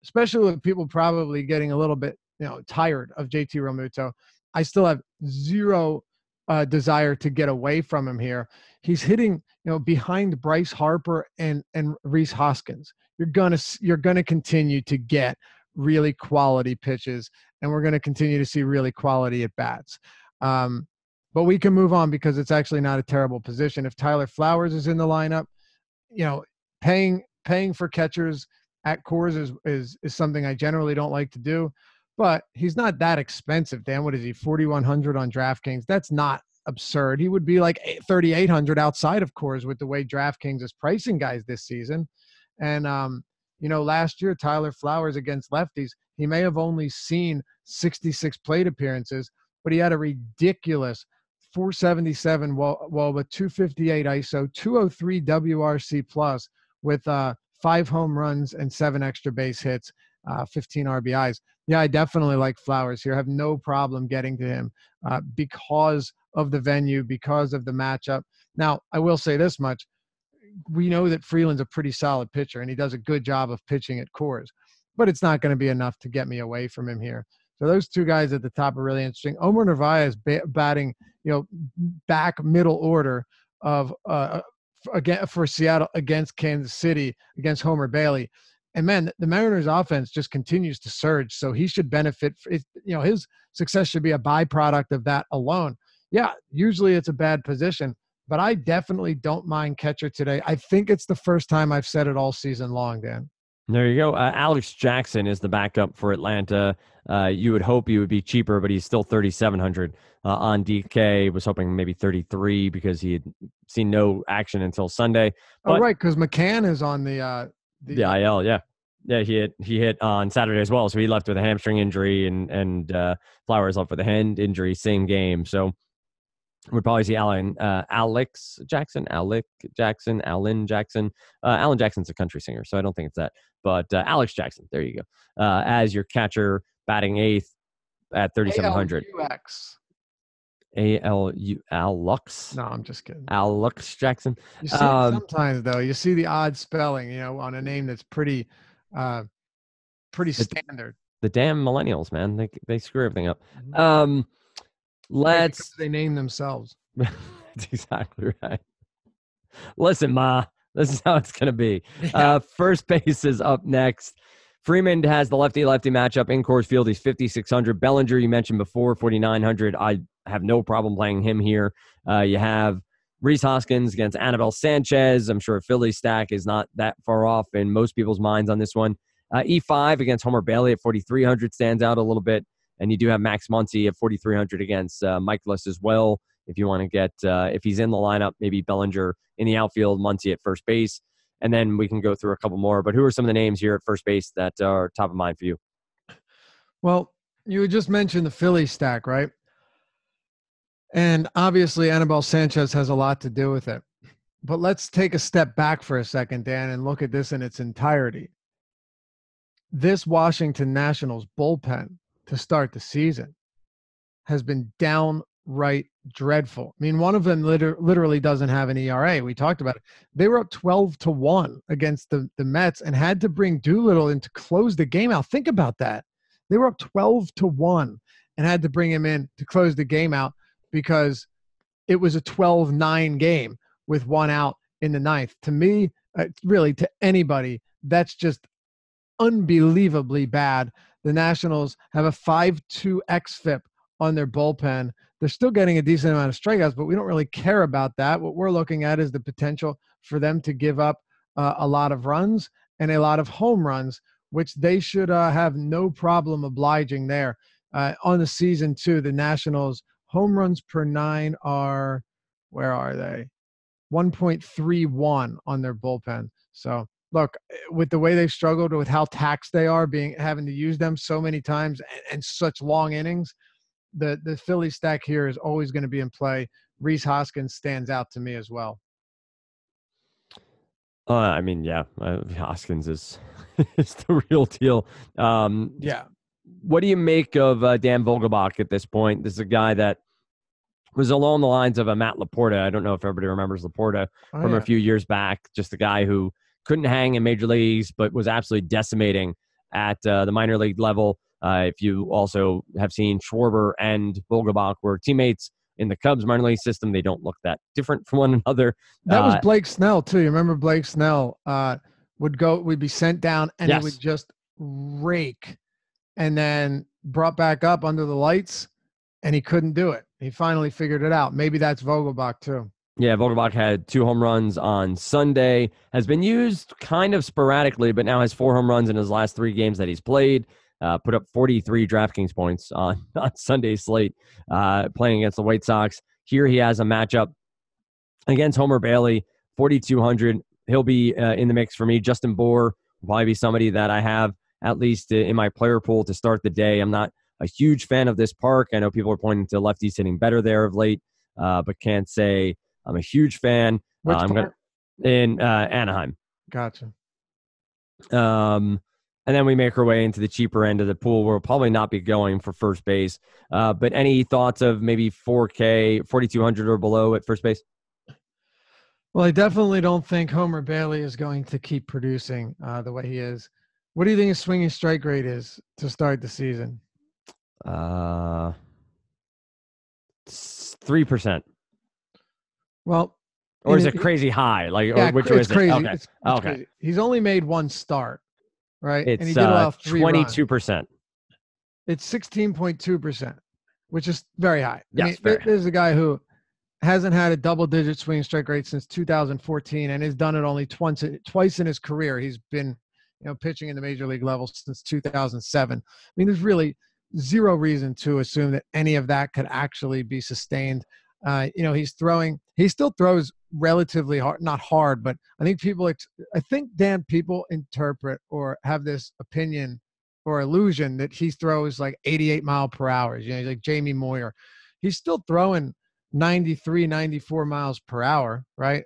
Especially with people probably getting a little bit, tired of JT Realmuto, I still have zero desire to get away from him here. He's hitting, behind Bryce Harper and Rhys Hoskins. You're gonna continue to get really quality pitches, and we're gonna continue to see really quality at bats. But we can move on because it's actually not a terrible position. If Tyler Flowers is in the lineup, paying for catchers at Coors is something I generally don't like to do, but he's not that expensive. Dan, what is he, 4,100 on DraftKings? That's not absurd. He would be like 3,800 outside of Coors with the way DraftKings is pricing guys this season. And, last year, Tyler Flowers against lefties, he may have only seen 66 plate appearances, but he had a ridiculous 477 WOBA, 258 ISO, 203 WRC plus with 5 home runs and 7 extra base hits, 15 RBIs. Yeah, I definitely like Flowers here. I have no problem getting to him because of the venue, because of the matchup. Now, I will say this much. we know that Freeland's a pretty solid pitcher, and he does a good job of pitching at Coors, but it's not going to be enough to get me away from him here. So those two guys at the top are really interesting. Omar Narvaez batting, back middle order of again for Seattle against Kansas City against Homer Bailey. And man, the Mariners offense just continues to surge. So he should benefit. His success should be a byproduct of that alone. Yeah, usually it's a bad position, but I definitely don't mind catcher today. I think it's the first time I've said it all season long, Dan. There you go. Alex Jackson is the backup for Atlanta. You would hope he would be cheaper, but he's still 3,700 on DK. Was hoping maybe 33 because he had seen no action until Sunday. But, right, because McCann is on the IL. Yeah, he hit on Saturday as well. So he left with a hamstring injury, and Flowers left with a hand injury, same game. So we'd probably see Alan Jackson's a country singer, so I don't think it's that. But Alex Jackson, there you go, as your catcher, batting eighth at 3,700. Alex? No, I'm just kidding. Alex Jackson. You see sometimes, though, you see the odd spelling, on a name that's pretty standard. The damn millennials, man. They screw everything up. Because they name themselves. That's exactly right. Listen, Ma, this is how it's going to be. Yeah. First base is up next. Freeman has the lefty-lefty matchup in Coors Field. He's 5,600. Bellinger, you mentioned before, 4,900. I have no problem playing him here. You have Rhys Hoskins against Anibal Sanchez. I'm sure a Philly stack is not that far off in most people's minds on this one. E5 against Homer Bailey at 4,300 stands out a little bit. And you do have Max Muncy at 4,300 against Michaelis as well. If you want to get, if he's in the lineup, maybe Bellinger in the outfield, Muncy at first base. And then we can go through a couple more. But who are some of the names here at first base that are top of mind for you? Well, you just mentioned the Philly stack, right? And obviously, Anibal Sanchez has a lot to do with it. But let's take a step back for a second, Dan, and look at this in its entirety. This Washington Nationals bullpen to start the season has been downright dreadful. I mean, one of them literally doesn't have an ERA. We talked about it. They were up 12-1 against the Mets and had to bring Doolittle in to close the game out. Think about that. They were up 12-1 and had to bring him in to close the game out because it was a 12-9 game with one out in the ninth. To me, really to anybody, that's just unbelievably bad. The Nationals have a 5.2 xFIP on their bullpen. They're still getting a decent amount of strikeouts, but we don't really care about that. What we're looking at is the potential for them to give up a lot of runs and a lot of home runs, which they should have no problem obliging there. On the season, too, the Nationals' home runs per nine are, where are they? 1.31 on their bullpen. So, look, with the way they've struggled, with how taxed they are, having to use them so many times and such long innings, the Philly stack here is always going to be in play. Rhys Hoskins stands out to me as well. Hoskins is the real deal. Yeah. What do you make of Dan Vogelbach at this point? This is a guy that was along the lines of a Matt Laporta. I don't know if everybody remembers Laporta from a few years back. Just a guy who couldn't hang in major leagues, but was absolutely decimating at the minor league level. If you also have seen Schwarber and Vogelbach were teammates in the Cubs minor league system, they don't look that different from one another. That was Blake Snell too. You remember Blake Snell would be sent down and yes. He would just rake, and then brought back up under the lights, and he couldn't do it. He finally figured it out. Maybe that's Vogelbach too. Yeah, Vogelbach had 2 home runs on Sunday, has been used kind of sporadically, but now has 4 home runs in his last 3 games that he's played. Put up 43 DraftKings points on Sunday's slate, playing against the White Sox. Here he has a matchup against Homer Bailey, 4,200. He'll be in the mix for me. Justin Bour will probably be somebody that I have at least in my player pool to start the day. I'm not a huge fan of this park. I know people are pointing to lefties hitting better there of late, but can't say I'm a huge fan. Which in Anaheim. Gotcha. And then we make our way into the cheaper end of the pool. We'll probably not be going for first base. But any thoughts of maybe 4K, 4,200 or below at first base? Well, I definitely don't think Homer Bailey is going to keep producing the way he is. What do you think his swinging strike rate is to start the season? 3%. Well, Or is it crazy high? Like, or yeah, which it's is it? crazy. Okay. It's Okay. crazy. He's only made one start, right? And he It's did allow 3 runs. 22%. It's 16.2%, which is very high. I mean, Yes, very high. there's a guy who hasn't had a double-digit swing strike rate since 2014, and has done it only twice in his career. He's been, pitching in the major league level since 2007. I mean, there's really zero reason to assume that any of that could actually be sustained. He still throws relatively hard, not hard, but I think, Dan, people interpret or have this opinion or illusion that he throws like 88 mile per hour. He's like Jamie Moyer. He's still throwing 93, 94 miles per hour, right?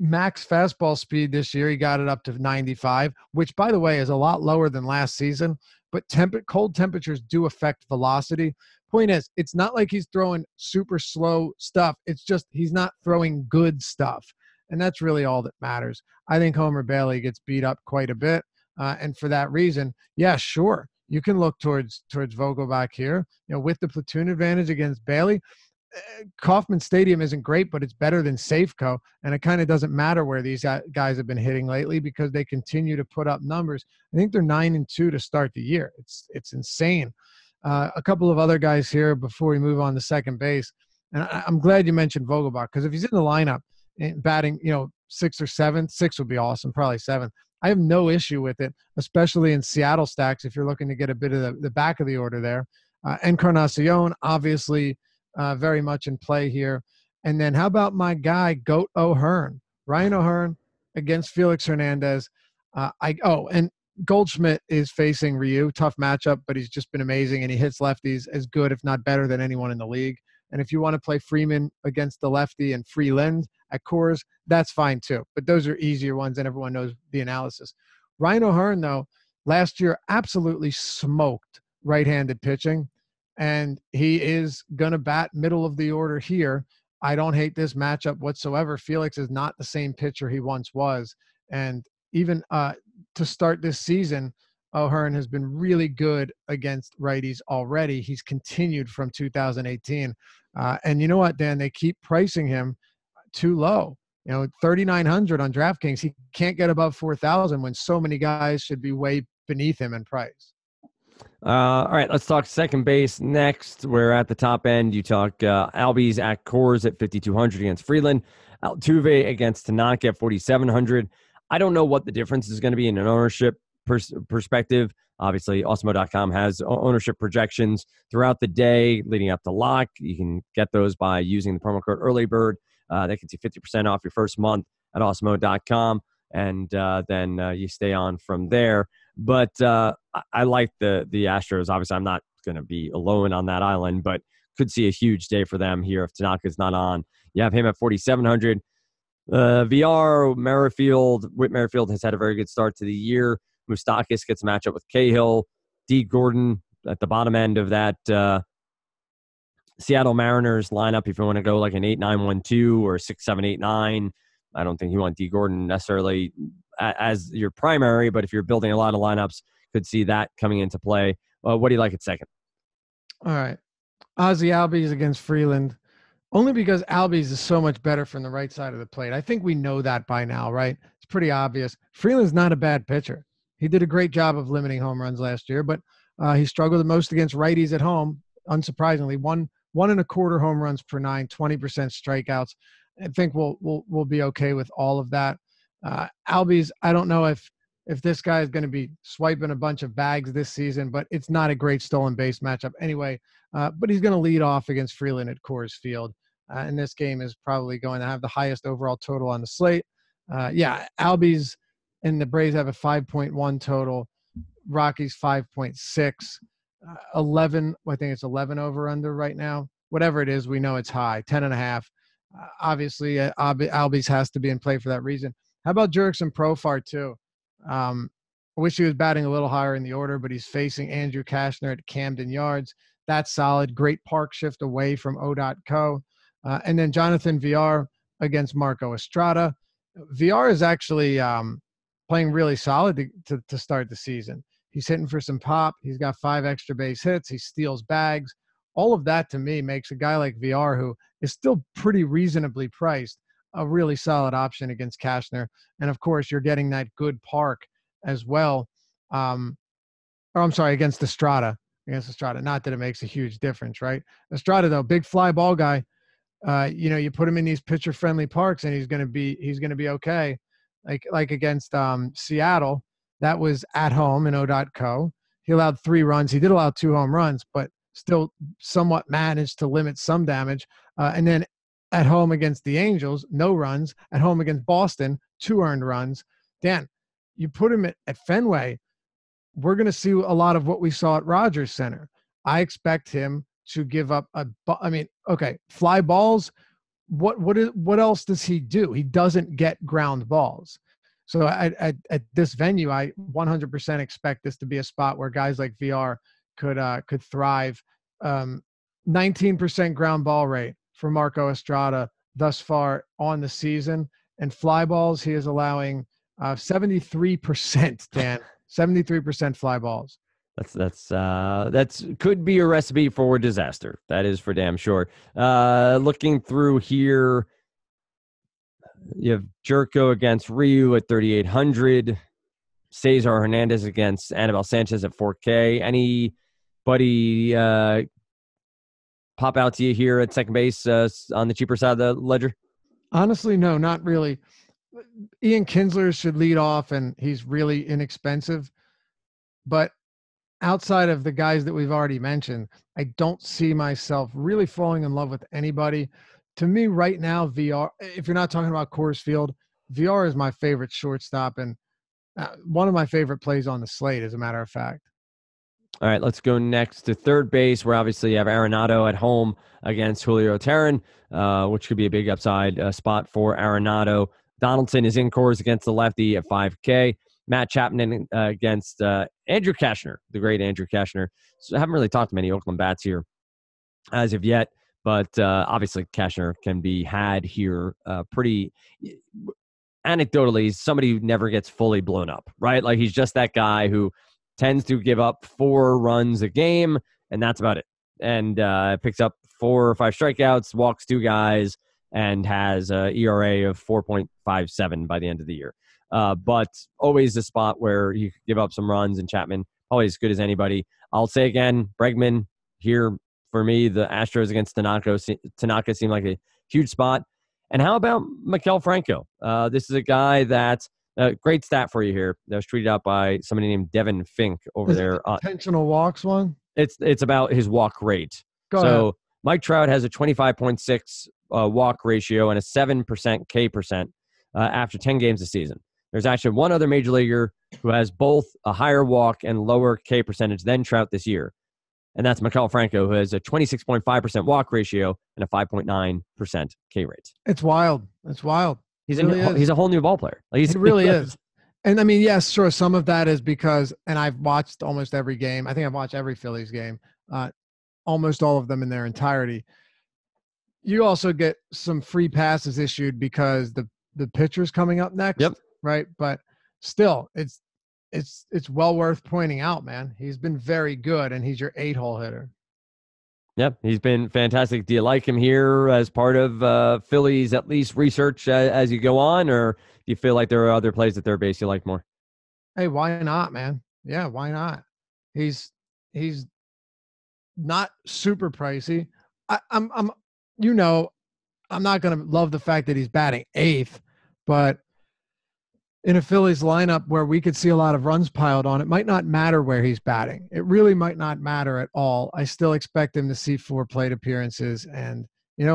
Max fastball speed this year, he got it up to 95, which, by the way, is a lot lower than last season. But cold temperatures do affect velocity. Point is, it's not like he's throwing super slow stuff. It's just he's not throwing good stuff. And that's really all that matters. I think Homer Bailey gets beat up quite a bit. And for that reason, yeah, sure, you can look towards Vogelbach here. With the platoon advantage against Bailey, Kauffman Stadium isn't great, but it's better than Safeco. And it kind of doesn't matter where these guys have been hitting lately because they continue to put up numbers. I think they're 9-2 to start the year. It's insane. A couple of other guys here before we move on to second base. And I'm glad you mentioned Vogelbach, because if he's in the lineup and batting, 6 or 7, 6 would be awesome, probably 7. I have no issue with it, especially in Seattle stacks if you're looking to get a bit of the back of the order there. Encarnacion, obviously, very much in play here. And then how about my guy, Goat O'Hearn? Ryan O'Hearn against Felix Hernandez. And Goldschmidt is facing Ryu. Tough matchup, but he's just been amazing, and he hits lefties as good, if not better, than anyone in the league. And if you want to play Freeman against the lefty and Freeland at Coors, that's fine too. But those are easier ones, and everyone knows the analysis. Ryan O'Hearn, though, last year absolutely smoked right-handed pitching, and he is going to bat middle of the order here. I don't hate this matchup whatsoever. Felix is not the same pitcher he once was. And even to start this season, O'Hearn has been really good against righties already. He's continued from 2018. And you know what, Dan? They keep pricing him too low. 3,900 on DraftKings. He can't get above 4,000 when so many guys should be way beneath him in price. All right, let's talk second base next. We're at the top end. You talk Albies at Coors at 5,200 against Freeland. Altuve against Tanaka at 4,700. I don't know what the difference is going to be in an ownership perspective. Obviously, Awesemo.com has ownership projections throughout the day leading up to lock. You can get those by using the promo code EarlyBird. That gets you 50% off your first month at Awesemo.com, and then you stay on from there. But I like the Astros. Obviously, I'm not going to be alone on that island, but could see a huge day for them here if Tanaka's not on. You have him at 4,700. VR, Whit Merrifield has had a very good start to the year. Moustakas gets a matchup with Cahill. D. Gordon at the bottom end of that Seattle Mariners lineup. If you want to go like an 8-9-1-2 or 6-7-8-9, I don't think you want D. Gordon necessarily as your primary, but if you're building a lot of lineups, could see that coming into play. What do you like at second? All right. Ozzie Albies against Freeland. Only because Albies is so much better from the right side of the plate. I think we know that by now, right? It's pretty obvious. Freeland's not a bad pitcher. He did a great job of limiting home runs last year, but he struggled the most against righties at home. Unsurprisingly, 1.25 home runs per 9, 20% strikeouts. I think we'll be okay with all of that. Albies, I don't know if this guy is going to be swiping a bunch of bags this season, but it's not a great stolen base matchup anyway. But he's going to lead off against Freeland at Coors Field. And this game is probably going to have the highest overall total on the slate. Albies and the Braves have a 5.1 total. Rockies 5.6. 11, I think it's 11 over under right now. Whatever it is, we know it's high, 10.5. Obviously, Albies has to be in play for that reason. How about Jurickson Profar too? I wish he was batting a little higher in the order, but he's facing Andrew Kashner at Camden Yards. That's solid. Great park shift away from O.co. And then Jonathan VR, against Marco Estrada. VR is actually playing really solid to start the season. He's hitting for some pop. He's got 5 extra base hits. He steals bags. All of that to me makes a guy like VR, who is still pretty reasonably priced, a really solid option against Cashner. And of course, you're getting that good park as well. Against Estrada. Not that it makes a huge difference, right? Estrada, though, big fly ball guy. You put him in these pitcher-friendly parks, and he's going to be okay. Like against Seattle, that was at home in O.co. He allowed 3 runs. He did allow 2 home runs, but still somewhat managed to limit some damage. And then at home against the Angels, no runs. At home against Boston, 2 earned runs. Dan, you put him at Fenway, we're going to see a lot of what we saw at Rogers Center. I expect him to give up fly balls. What else does he do? He doesn't get ground balls. So at this venue, I 100% expect this to be a spot where guys like VR could thrive. 19% ground ball rate for Marco Estrada thus far on the season, and fly balls he is allowing 73%. Dan, 73% fly balls. That's could be a recipe for disaster. That is for damn sure. Looking through here, you have Jerko against Ryu at 3,800. Cesar Hernandez against Anibal Sanchez at 4K. Anybody pop out to you here at second base on the cheaper side of the ledger? Honestly, no, not really. Ian Kinsler should lead off, and he's really inexpensive. But outside of the guys that we've already mentioned, I don't see myself really falling in love with anybody. To me right now, VR, if you're not talking about Coors Field, VR is my favorite shortstop and one of my favorite plays on the slate, as a matter of fact. All right, let's go next to third base, where obviously you have Arenado at home against Julio Teheran, which could be a big upside spot for Arenado. Donaldson is in Coors against the lefty at 5K. Matt Chapman against Andrew Cashner, the great Andrew Cashner. So I haven't really talked to many Oakland bats here as of yet, but obviously Cashner can be had here pretty anecdotally. Somebody who never gets fully blown up, right? Like he's just that guy who tends to give up 4 runs a game, and that's about it. And picks up 4 or 5 strikeouts, walks 2 guys, and has an ERA of 4.57 by the end of the year. But always a spot where you could give up some runs, and Chapman, probably as good as anybody. I'll say again, Bregman here for me. The Astros against Tanaka seemed like a huge spot. And how about Maikel Franco? This is a guy that great stat for you here. That was tweeted out by somebody named Devin Fink over there. Intentional walks one? It's about his walk rate. Go ahead. Mike Trout has a 25.6 walk ratio and a 7% K percent after 10 games this season. There's actually one other major leaguer who has both a higher walk and lower K percentage than Trout this year. And that's Maikel Franco, who has a 26.5% walk ratio and a 5.9% K rate. It's wild. It's wild. He's a whole new ball player. He really is. And I mean, yes, sure. Some of that is because, and I've watched almost every game. I think I've watched every Phillies game, almost all of them in their entirety. You also get some free passes issued because the pitcher's coming up next. Yep. Right. But still, it's well worth pointing out, man. He's been very good, and he's your 8-hole hitter. Yep, he's been fantastic. Do you like him here as part of Phillies at least research as you go on, or do you feel like there are other plays at third base you like more? Hey, why not, man? Yeah, why not? He's not super pricey. I'm not going to love the fact that he's batting 8th, but in a Phillies lineup where we could see a lot of runs piled on, it might not matter where he's batting. It really might not matter at all. I still expect him to see 4 plate appearances. And,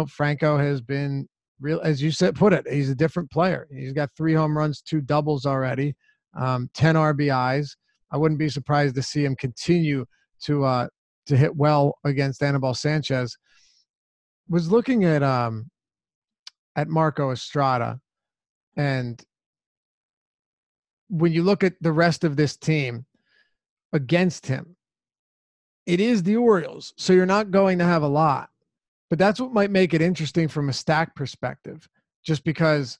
Franco has been real, as you said, put it, he's a different player. He's got 3 home runs, 2 doubles already, 10 RBIs. I wouldn't be surprised to see him continue to hit well against Anibal Sanchez. Was looking at Marco Estrada, and when you look at the rest of this team against him, it is the Orioles. So you're not going to have a lot, but that's what might make it interesting from a stack perspective. just because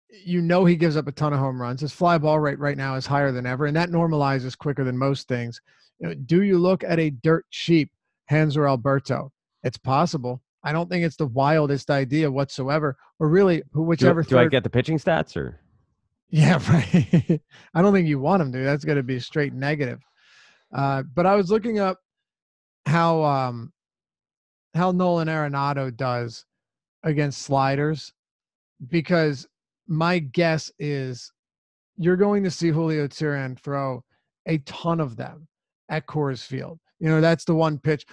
he gives up a ton of home runs. His fly ball rate right now is higher than ever, and that normalizes quicker than most things. Do you look at a dirt cheap Hanser Alberto? It's possible. I don't think it's the wildest idea whatsoever, or really whichever Do I get the pitching stats or? Yeah, right. I don't think you want him to. That's going to be straight negative. But I was looking up how Nolan Arenado does against sliders, because my guess is you're going to see Julio Teheran throw a ton of them at Coors Field. That's the one pitch.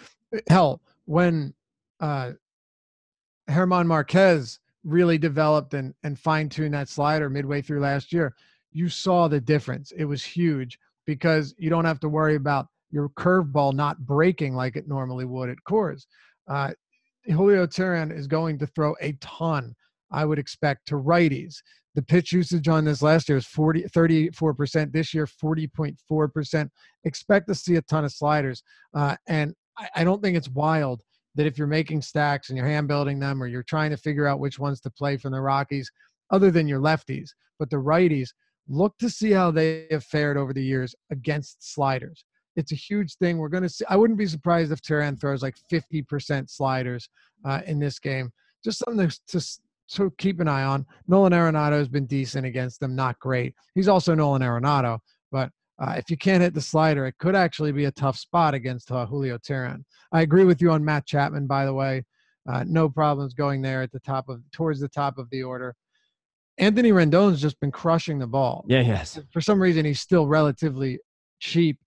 Hell, when Herman Marquez really developed and fine-tuned that slider midway through last year, you saw the difference. It was huge because you don't have to worry about your curveball not breaking like it normally would at Coors. Julio Teheran is going to throw a ton, I would expect, to righties. The pitch usage on this last year was 34%. This year, 40.4%. Expect to see a ton of sliders. And I don't think it's wild that if you're making stacks and you're hand building them, or you're trying to figure out which ones to play from the Rockies, other than your lefties, but the righties, look to see how they have fared over the years against sliders. It's a huge thing. We're going to see. I wouldn't be surprised if Teheran throws like 50% sliders in this game. Just something to keep an eye on. Nolan Arenado has been decent against them, not great. He's also Nolan Arenado, but if you can't hit the slider, it could actually be a tough spot against Julio Teheran. I agree with you on Matt Chapman, by the way. No problems going there towards the top of the order. Anthony Rendon's just been crushing the ball. Yeah, yes. For some reason, he's still relatively cheap.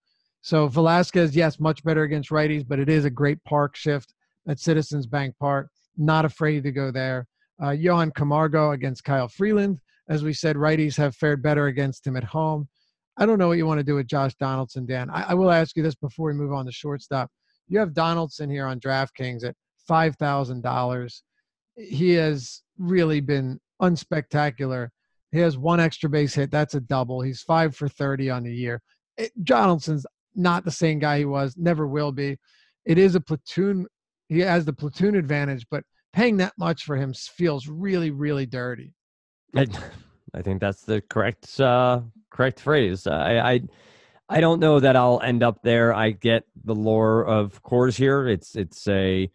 So Velasquez, yes, much better against righties, but it is a great park shift at Citizens Bank Park. Not afraid to go there. Johan Camargo against Kyle Freeland. As we said, righties have fared better against him at home. I don't know what you want to do with Josh Donaldson, Dan. I will ask you this before we move on to shortstop. You have Donaldson here on DraftKings at $5,000. He has really been unspectacular. He has one extra base hit. That's a double. He's 5 for 30 on the year. Donaldson's not the same guy he was, never will be. It is a platoon. He has the platoon advantage, but paying that much for him feels really, really dirty. I think that's the correct phrase. I don't know that I'll end up there. I get the lore of Coors here. It's a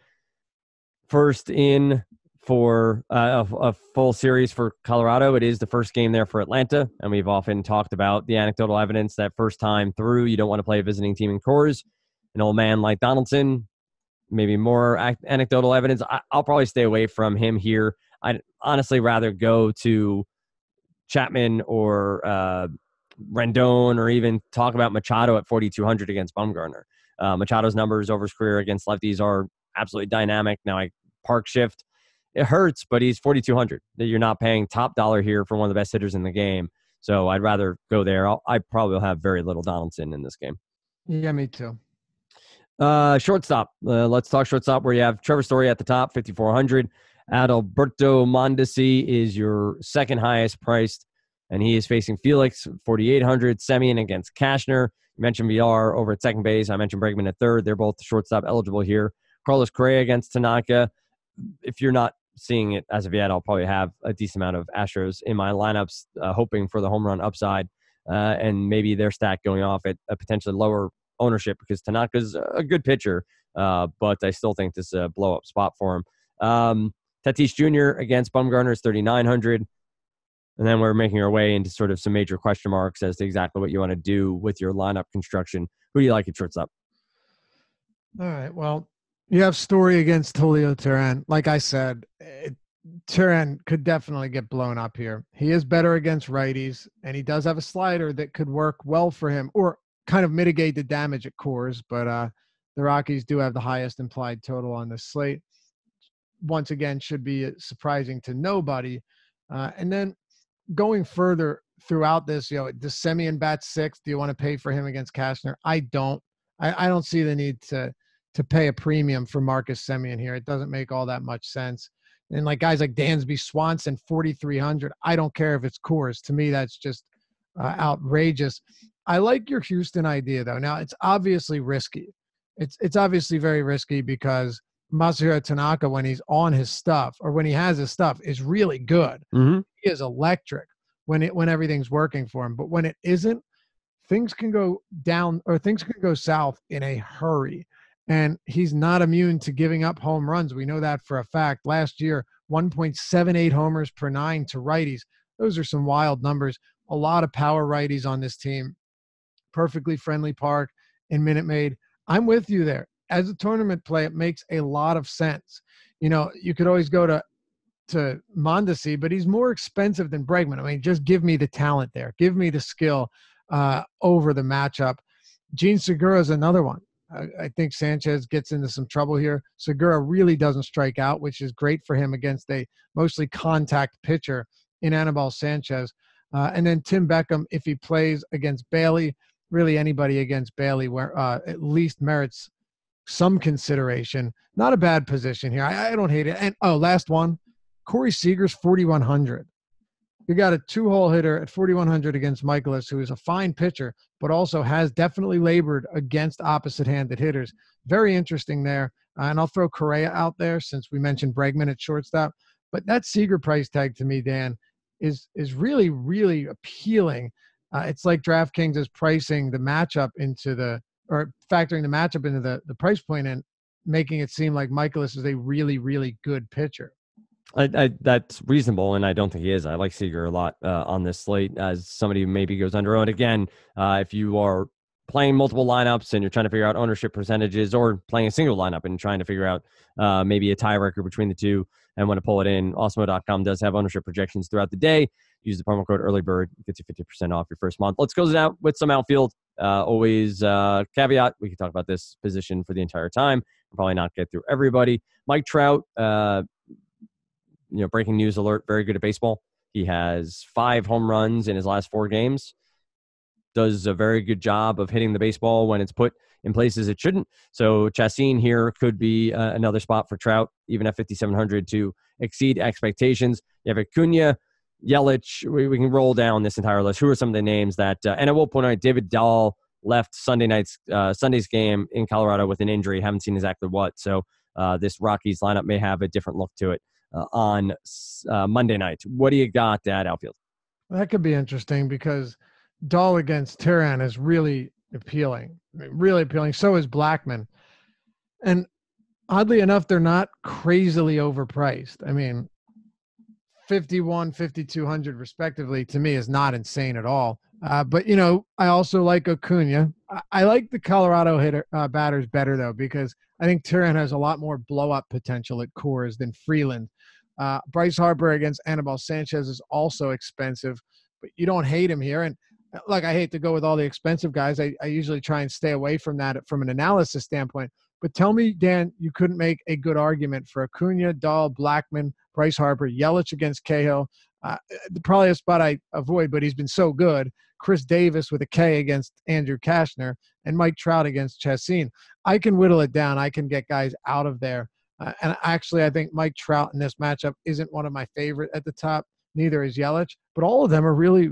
first in for a full series for Colorado. It is the first game there for Atlanta, and we've often talked about the anecdotal evidence that first time through, you don't want to play a visiting team in Coors. An old man like Donaldson, maybe more anecdotal evidence. I'll probably stay away from him here. I'd honestly rather go to Chapman or Rendon, or even talk about Machado at 4,200 against Bumgarner. Machado's numbers over his career against lefties are absolutely dynamic. Now, park shift, it hurts, but he's 4,200. You're not paying top dollar here for one of the best hitters in the game. So I'd rather go there. I probably will have very little Donaldson in this game. Yeah, me too. Shortstop. Let's talk shortstop, where you have Trevor Story at the top, 5,400. Adalberto Mondesi is your second highest priced, and he is facing Felix, 4,800. Semien against Cashner. You mentioned VR over at second base. I mentioned Bregman at third. They're both shortstop eligible here. Carlos Correa against Tanaka. If you're not seeing it as of yet, I'll probably have a decent amount of Astros in my lineups, hoping for the home run upside, and maybe their stack going off at a potentially lower ownership, because Tanaka's a good pitcher, but I still think this is a blow-up spot for him. Tatis Jr. against Bumgarner is 3,900. And then we're making our way into sort of some major question marks as to exactly what you want to do with your lineup construction. Who do you like at shortstop? All right. Well, you have Story against Julio Teheran. Like I said, Teheran could definitely get blown up here. He is better against righties, and he does have a slider that could work well for him, or kind of mitigate the damage at Coors. But the Rockies do have the highest implied total on this slate. Once again, should be surprising to nobody. And then going further throughout this, does Semien bat sixth? Do you want to pay for him against Cashner? I don't. I don't see the need to pay a premium for Marcus Semien here. It doesn't make all that much sense. And like guys like Dansby Swanson, 4,300. I don't care if it's Coors. To me, that's just outrageous. I like your Houston idea, though. Now, it's obviously risky. It's obviously very risky because Masahiro Tanaka, when he's on his stuff or when he has his stuff, is really good. Mm-hmm. He is electric when everything's working for him. But when it isn't, things can go down or things can go south in a hurry. And he's not immune to giving up home runs. We know that for a fact. Last year, 1.78 homers per nine to righties. Those are some wild numbers. A lot of power righties on this team. Perfectly friendly park in Minute Maid. I'm with you there. As a tournament play, it makes a lot of sense. You know, you could always go to Mondesi, but he's more expensive than Bregman. I mean, just give me the talent there. Give me the skill over the matchup. Gene Segura is another one. I think Sanchez gets into some trouble here. Segura really doesn't strike out, which is great for him against a mostly contact pitcher in Anibal Sanchez. And then Tim Beckham, if he plays against Bailey, really anybody against Bailey where at least merits some consideration. Not a bad position here. I don't hate it. And last one, Corey Seager's 4,100. You got a 2-hole hitter at 4,100 against Michaelis, who is a fine pitcher, but also has definitely labored against opposite-handed hitters. Very interesting there. And I'll throw Correa out there since we mentioned Bregman at shortstop. But that Seager price tag to me, Dan, is really, really appealing. It's like DraftKings is pricing the matchup or factoring the matchup into the price point and making it seem like Michaelis is a really, really good pitcher. That's reasonable, and I don't think he is. I like Seager a lot on this slate as somebody who maybe goes under. And again, if you are playing multiple lineups and you're trying to figure out ownership percentages, or playing a single lineup and trying to figure out maybe a tiebreaker between the two and want to pull it in, Awesemo.com does have ownership projections throughout the day. Use the promo code EARLYBIRD, gets you 50% off your first month. Let's close it out with some outfield. Always caveat, we can talk about this position for the entire time. We'll probably not get through everybody. Mike Trout, breaking news alert, very good at baseball. He has 5 home runs in his last 4 games. Does a very good job of hitting the baseball when it's put in places it shouldn't. So Chassin here could be another spot for Trout, even at 5,700 to exceed expectations. You have Acuna, Yelich. We can roll down this entire list. Who are some of the names that, and I will point out, David Dahl left Sunday's game in Colorado with an injury. Haven't seen exactly what. So this Rockies lineup may have a different look to it on Monday night. What do you got at outfield? That could be interesting because Dahl against Tehran is really appealing. Really appealing. So is Blackman. And oddly enough, they're not crazily overpriced. I mean, 51, 5,200 respectively to me is not insane at all. But, I also like Acuna. I like the Colorado batters better, though, because I think Tehran has a lot more blow-up potential at Coors than Freeland. Bryce Harper against Anibal Sanchez is also expensive, but you don't hate him here. And look, I hate to go with all the expensive guys. I usually try and stay away from that from an analysis standpoint. But tell me, Dan, you couldn't make a good argument for Acuna, Dahl, Blackman, Bryce Harper, Yelich against Cahill. Probably a spot I avoid, but he's been so good. Chris Davis with a K against Andrew Kashner, and Mike Trout against Chassin. I can whittle it down. I can get guys out of there. And actually, I think Mike Trout in this matchup isn't one of my favorite at the top. Neither is Yelich, but all of them are really.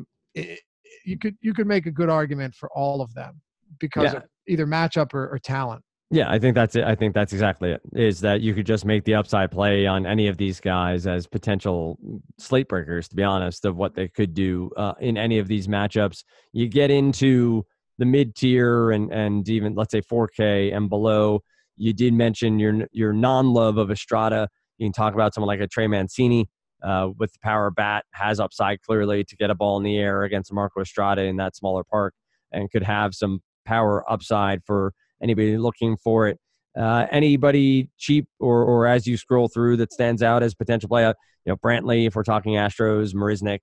You could make a good argument for all of them because of either matchup or talent. Yeah, I think that's it. I think that's exactly it, is that you could just make the upside play on any of these guys as potential slate breakers, to be honest, of what they could do in any of these matchups. You get into the mid-tier and even, let's say, 4K and below. You did mention your non-love of Estrada. You can talk about someone like a Trey Mancini with the power bat, has upside clearly to get a ball in the air against Marco Estrada in that smaller park, and could have some power upside for anybody looking for it. Anybody cheap or as you scroll through that stands out as potential play out, Brantley, if we're talking Astros, Marisnik,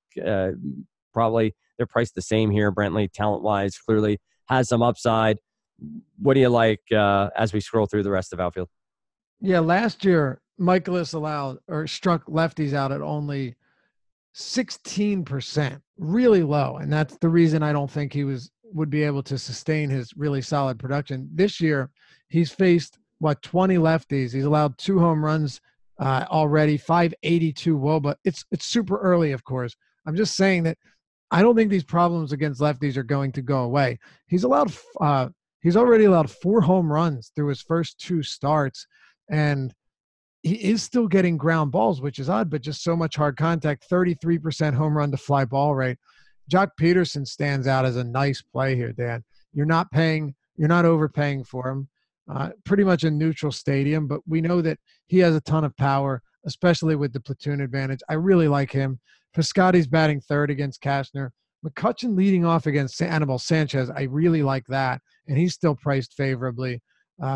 probably they're priced the same here. Brantley, talent-wise, clearly has some upside. What do you like as we scroll through the rest of outfield? Yeah, last year, Michaelis struck lefties out at only 16%, really low. And that's the reason I don't think he would be able to sustain his really solid production. This year, he's faced 20 lefties. He's allowed 2 home runs already, 582 WOBA. It's super early, of course. I'm just saying that I don't think these problems against lefties are going to go away. He's already allowed 4 home runs through his first 2 starts, and he is still getting ground balls, which is odd, but just so much hard contact, 33% home run to fly ball rate. Jock Peterson stands out as a nice play here, Dan. You're not overpaying for him. Pretty much a neutral stadium, but we know that he has a ton of power, especially with the platoon advantage. I really like him. Piscotty's batting third against Cashner. McCutchen leading off against Anibal Sanchez. I really like that, and he's still priced favorably.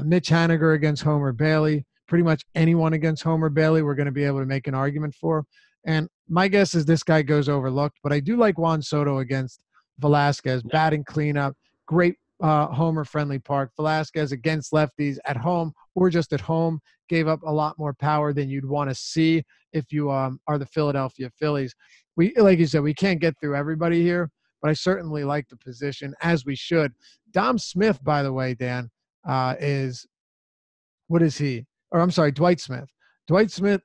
Mitch Haniger against Homer Bailey. Pretty much anyone against Homer Bailey we're going to be able to make an argument for. And my guess is this guy goes overlooked, but I do like Juan Soto against Velasquez. Batting cleanup, great homer-friendly park. Velasquez against lefties at home or just at home gave up a lot more power than you'd want to see if you are the Philadelphia Phillies. Like you said, we can't get through everybody here, but I certainly like the position, as we should. Dom Smith, by the way, Dan, is – what is he? Or I'm sorry, Dwight Smith. Dwight Smith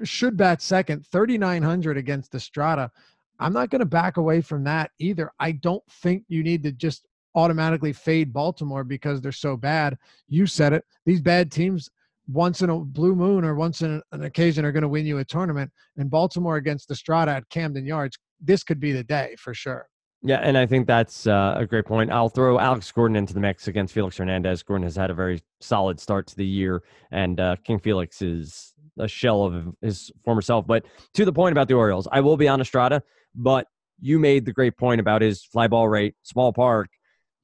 should bat second, 3,900 against Estrada. I'm not going to back away from that either. I don't think you need to just automatically fade Baltimore because they're so bad. You said it. These bad teams, once in a blue moon or once in an occasion, are going to win you a tournament. And Baltimore against Estrada at Camden Yards, this could be the day for sure. Yeah, and I think that's a great point. I'll throw Alex Gordon into the mix against Felix Hernandez. Gordon has had a very solid start to the year, and King Felix is a shell of his former self. But to the point about the Orioles, I will be on Estrada, but you made the great point about his fly ball rate, small park.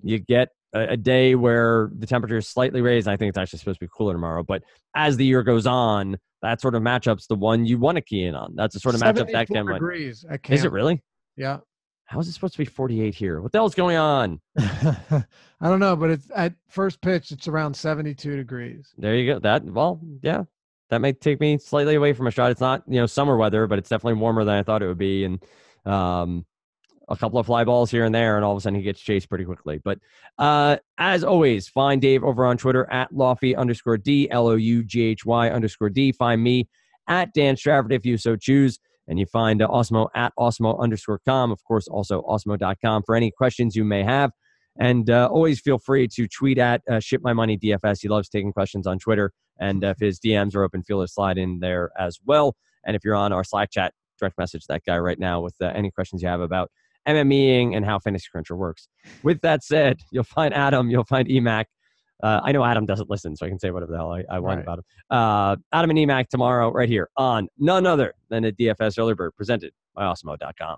You get a day where the temperature is slightly raised. I think it's actually supposed to be cooler tomorrow. But as the year goes on, that sort of matchup's the one you want to key in on. That's the sort of matchup that can. 74 degrees at Camden. Is it really? Yeah. How is it supposed to be 48 here? What the hell is going on? I don't know, but it's at first pitch, it's around 72 degrees. There you go. Yeah. That may take me slightly away from a shot. It's not, summer weather, but it's definitely warmer than I thought it would be. And a couple of fly balls here and there, and all of a sudden he gets chased pretty quickly. But as always, find Dave over on Twitter at Lofty_D, LOUGHY_D. Find me at Dan Stratford if you so choose. And you find Osmo at Osmo_com. Of course, also Osmo.com for any questions you may have. And always feel free to tweet at Ship My Money DFS. He loves taking questions on Twitter. And if his DMs are open, feel to slide in there as well. And if you're on our Slack chat, direct message that guy right now with any questions you have about MMEing and how Fantasy Cruncher works. With that said, you'll find Adam, you'll find EMAC. I know Adam doesn't listen, so I can say whatever the hell I want about him. Adam and EMAC tomorrow right here on none other than a DFS Early Bird presented by Osmo.com.